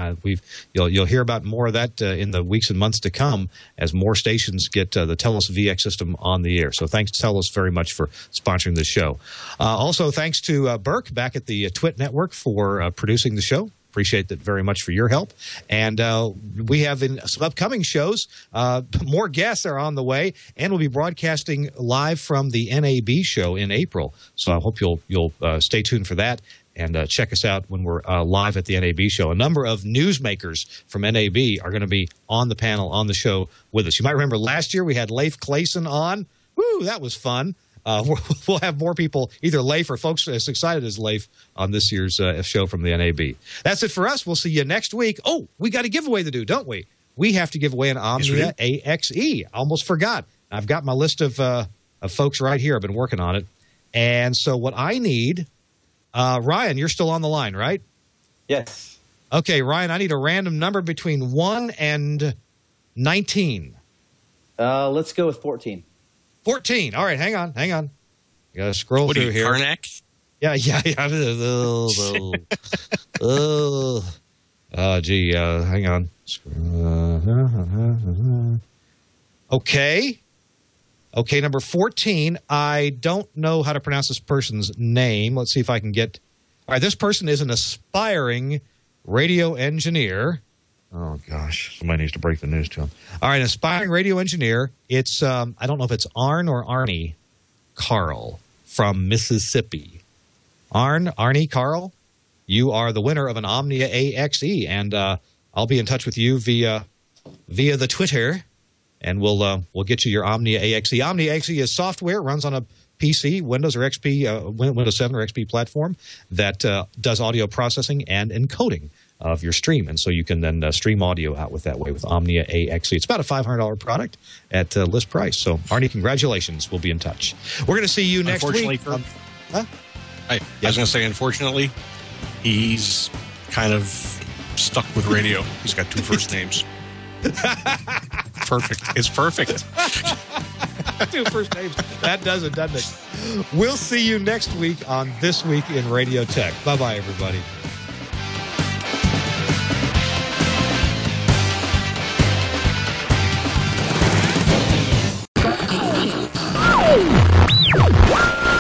You'll hear about more of that in the weeks and months to come as more stations get the Telos VX system on the air. So thanks to Telos very much for sponsoring this show. Also, thanks to Burke back at the Twit Network for producing the show. Appreciate that very much for your help. And we have in some upcoming shows, more guests are on the way, and we'll be broadcasting live from the NAB show in April. So I hope you'll stay tuned for that. And check us out when we're live at the NAB show. A number of newsmakers from NAB are going to be on the panel, on the show with us. You might remember last year we had Leif Clayson on. Woo, that was fun. We'll have more people, either Leif or folks as excited as Leif, on this year's show from the NAB. That's it for us. We'll see you next week. Oh, we got a giveaway to do, don't we? We have to give away an Omnia AXE. Almost forgot. I've got my list of folks right here. I've been working on it. And so what I need... Ryan, you're still on the line, right? Yes. Okay, Ryan, I need a random number between 1 and 19. Let's go with 14. 14. All right, hang on. You got to scroll through here. Karnak? Yeah. Hang on. Okay, number 14, I don't know how to pronounce this person's name. Let's see if I can get... All right, this person is an aspiring radio engineer. Oh, gosh. Somebody needs to break the news to him. All right, aspiring radio engineer. It's, I don't know if it's Arn or Arnie Carl from Mississippi. Arnie Carl, you are the winner of an Omnia AXE, and I'll be in touch with you via the Twitter. And we'll get you your Omnia AXE. Omnia AXE is software, runs on a PC, Windows or XP, Windows 7 or XP platform that does audio processing and encoding of your stream. And so you can then stream audio out with that way with Omnia AXE. It's about a $500 product at list price. So, Arnie, congratulations. We'll be in touch. We're going to see you next week. I was going to say, unfortunately, he's kind of stuck with radio. He's got two first names. Perfect. It's perfect. Two first names. That does it, doesn't it? We'll see you next week on This Week in Radio Tech. Bye-bye, everybody.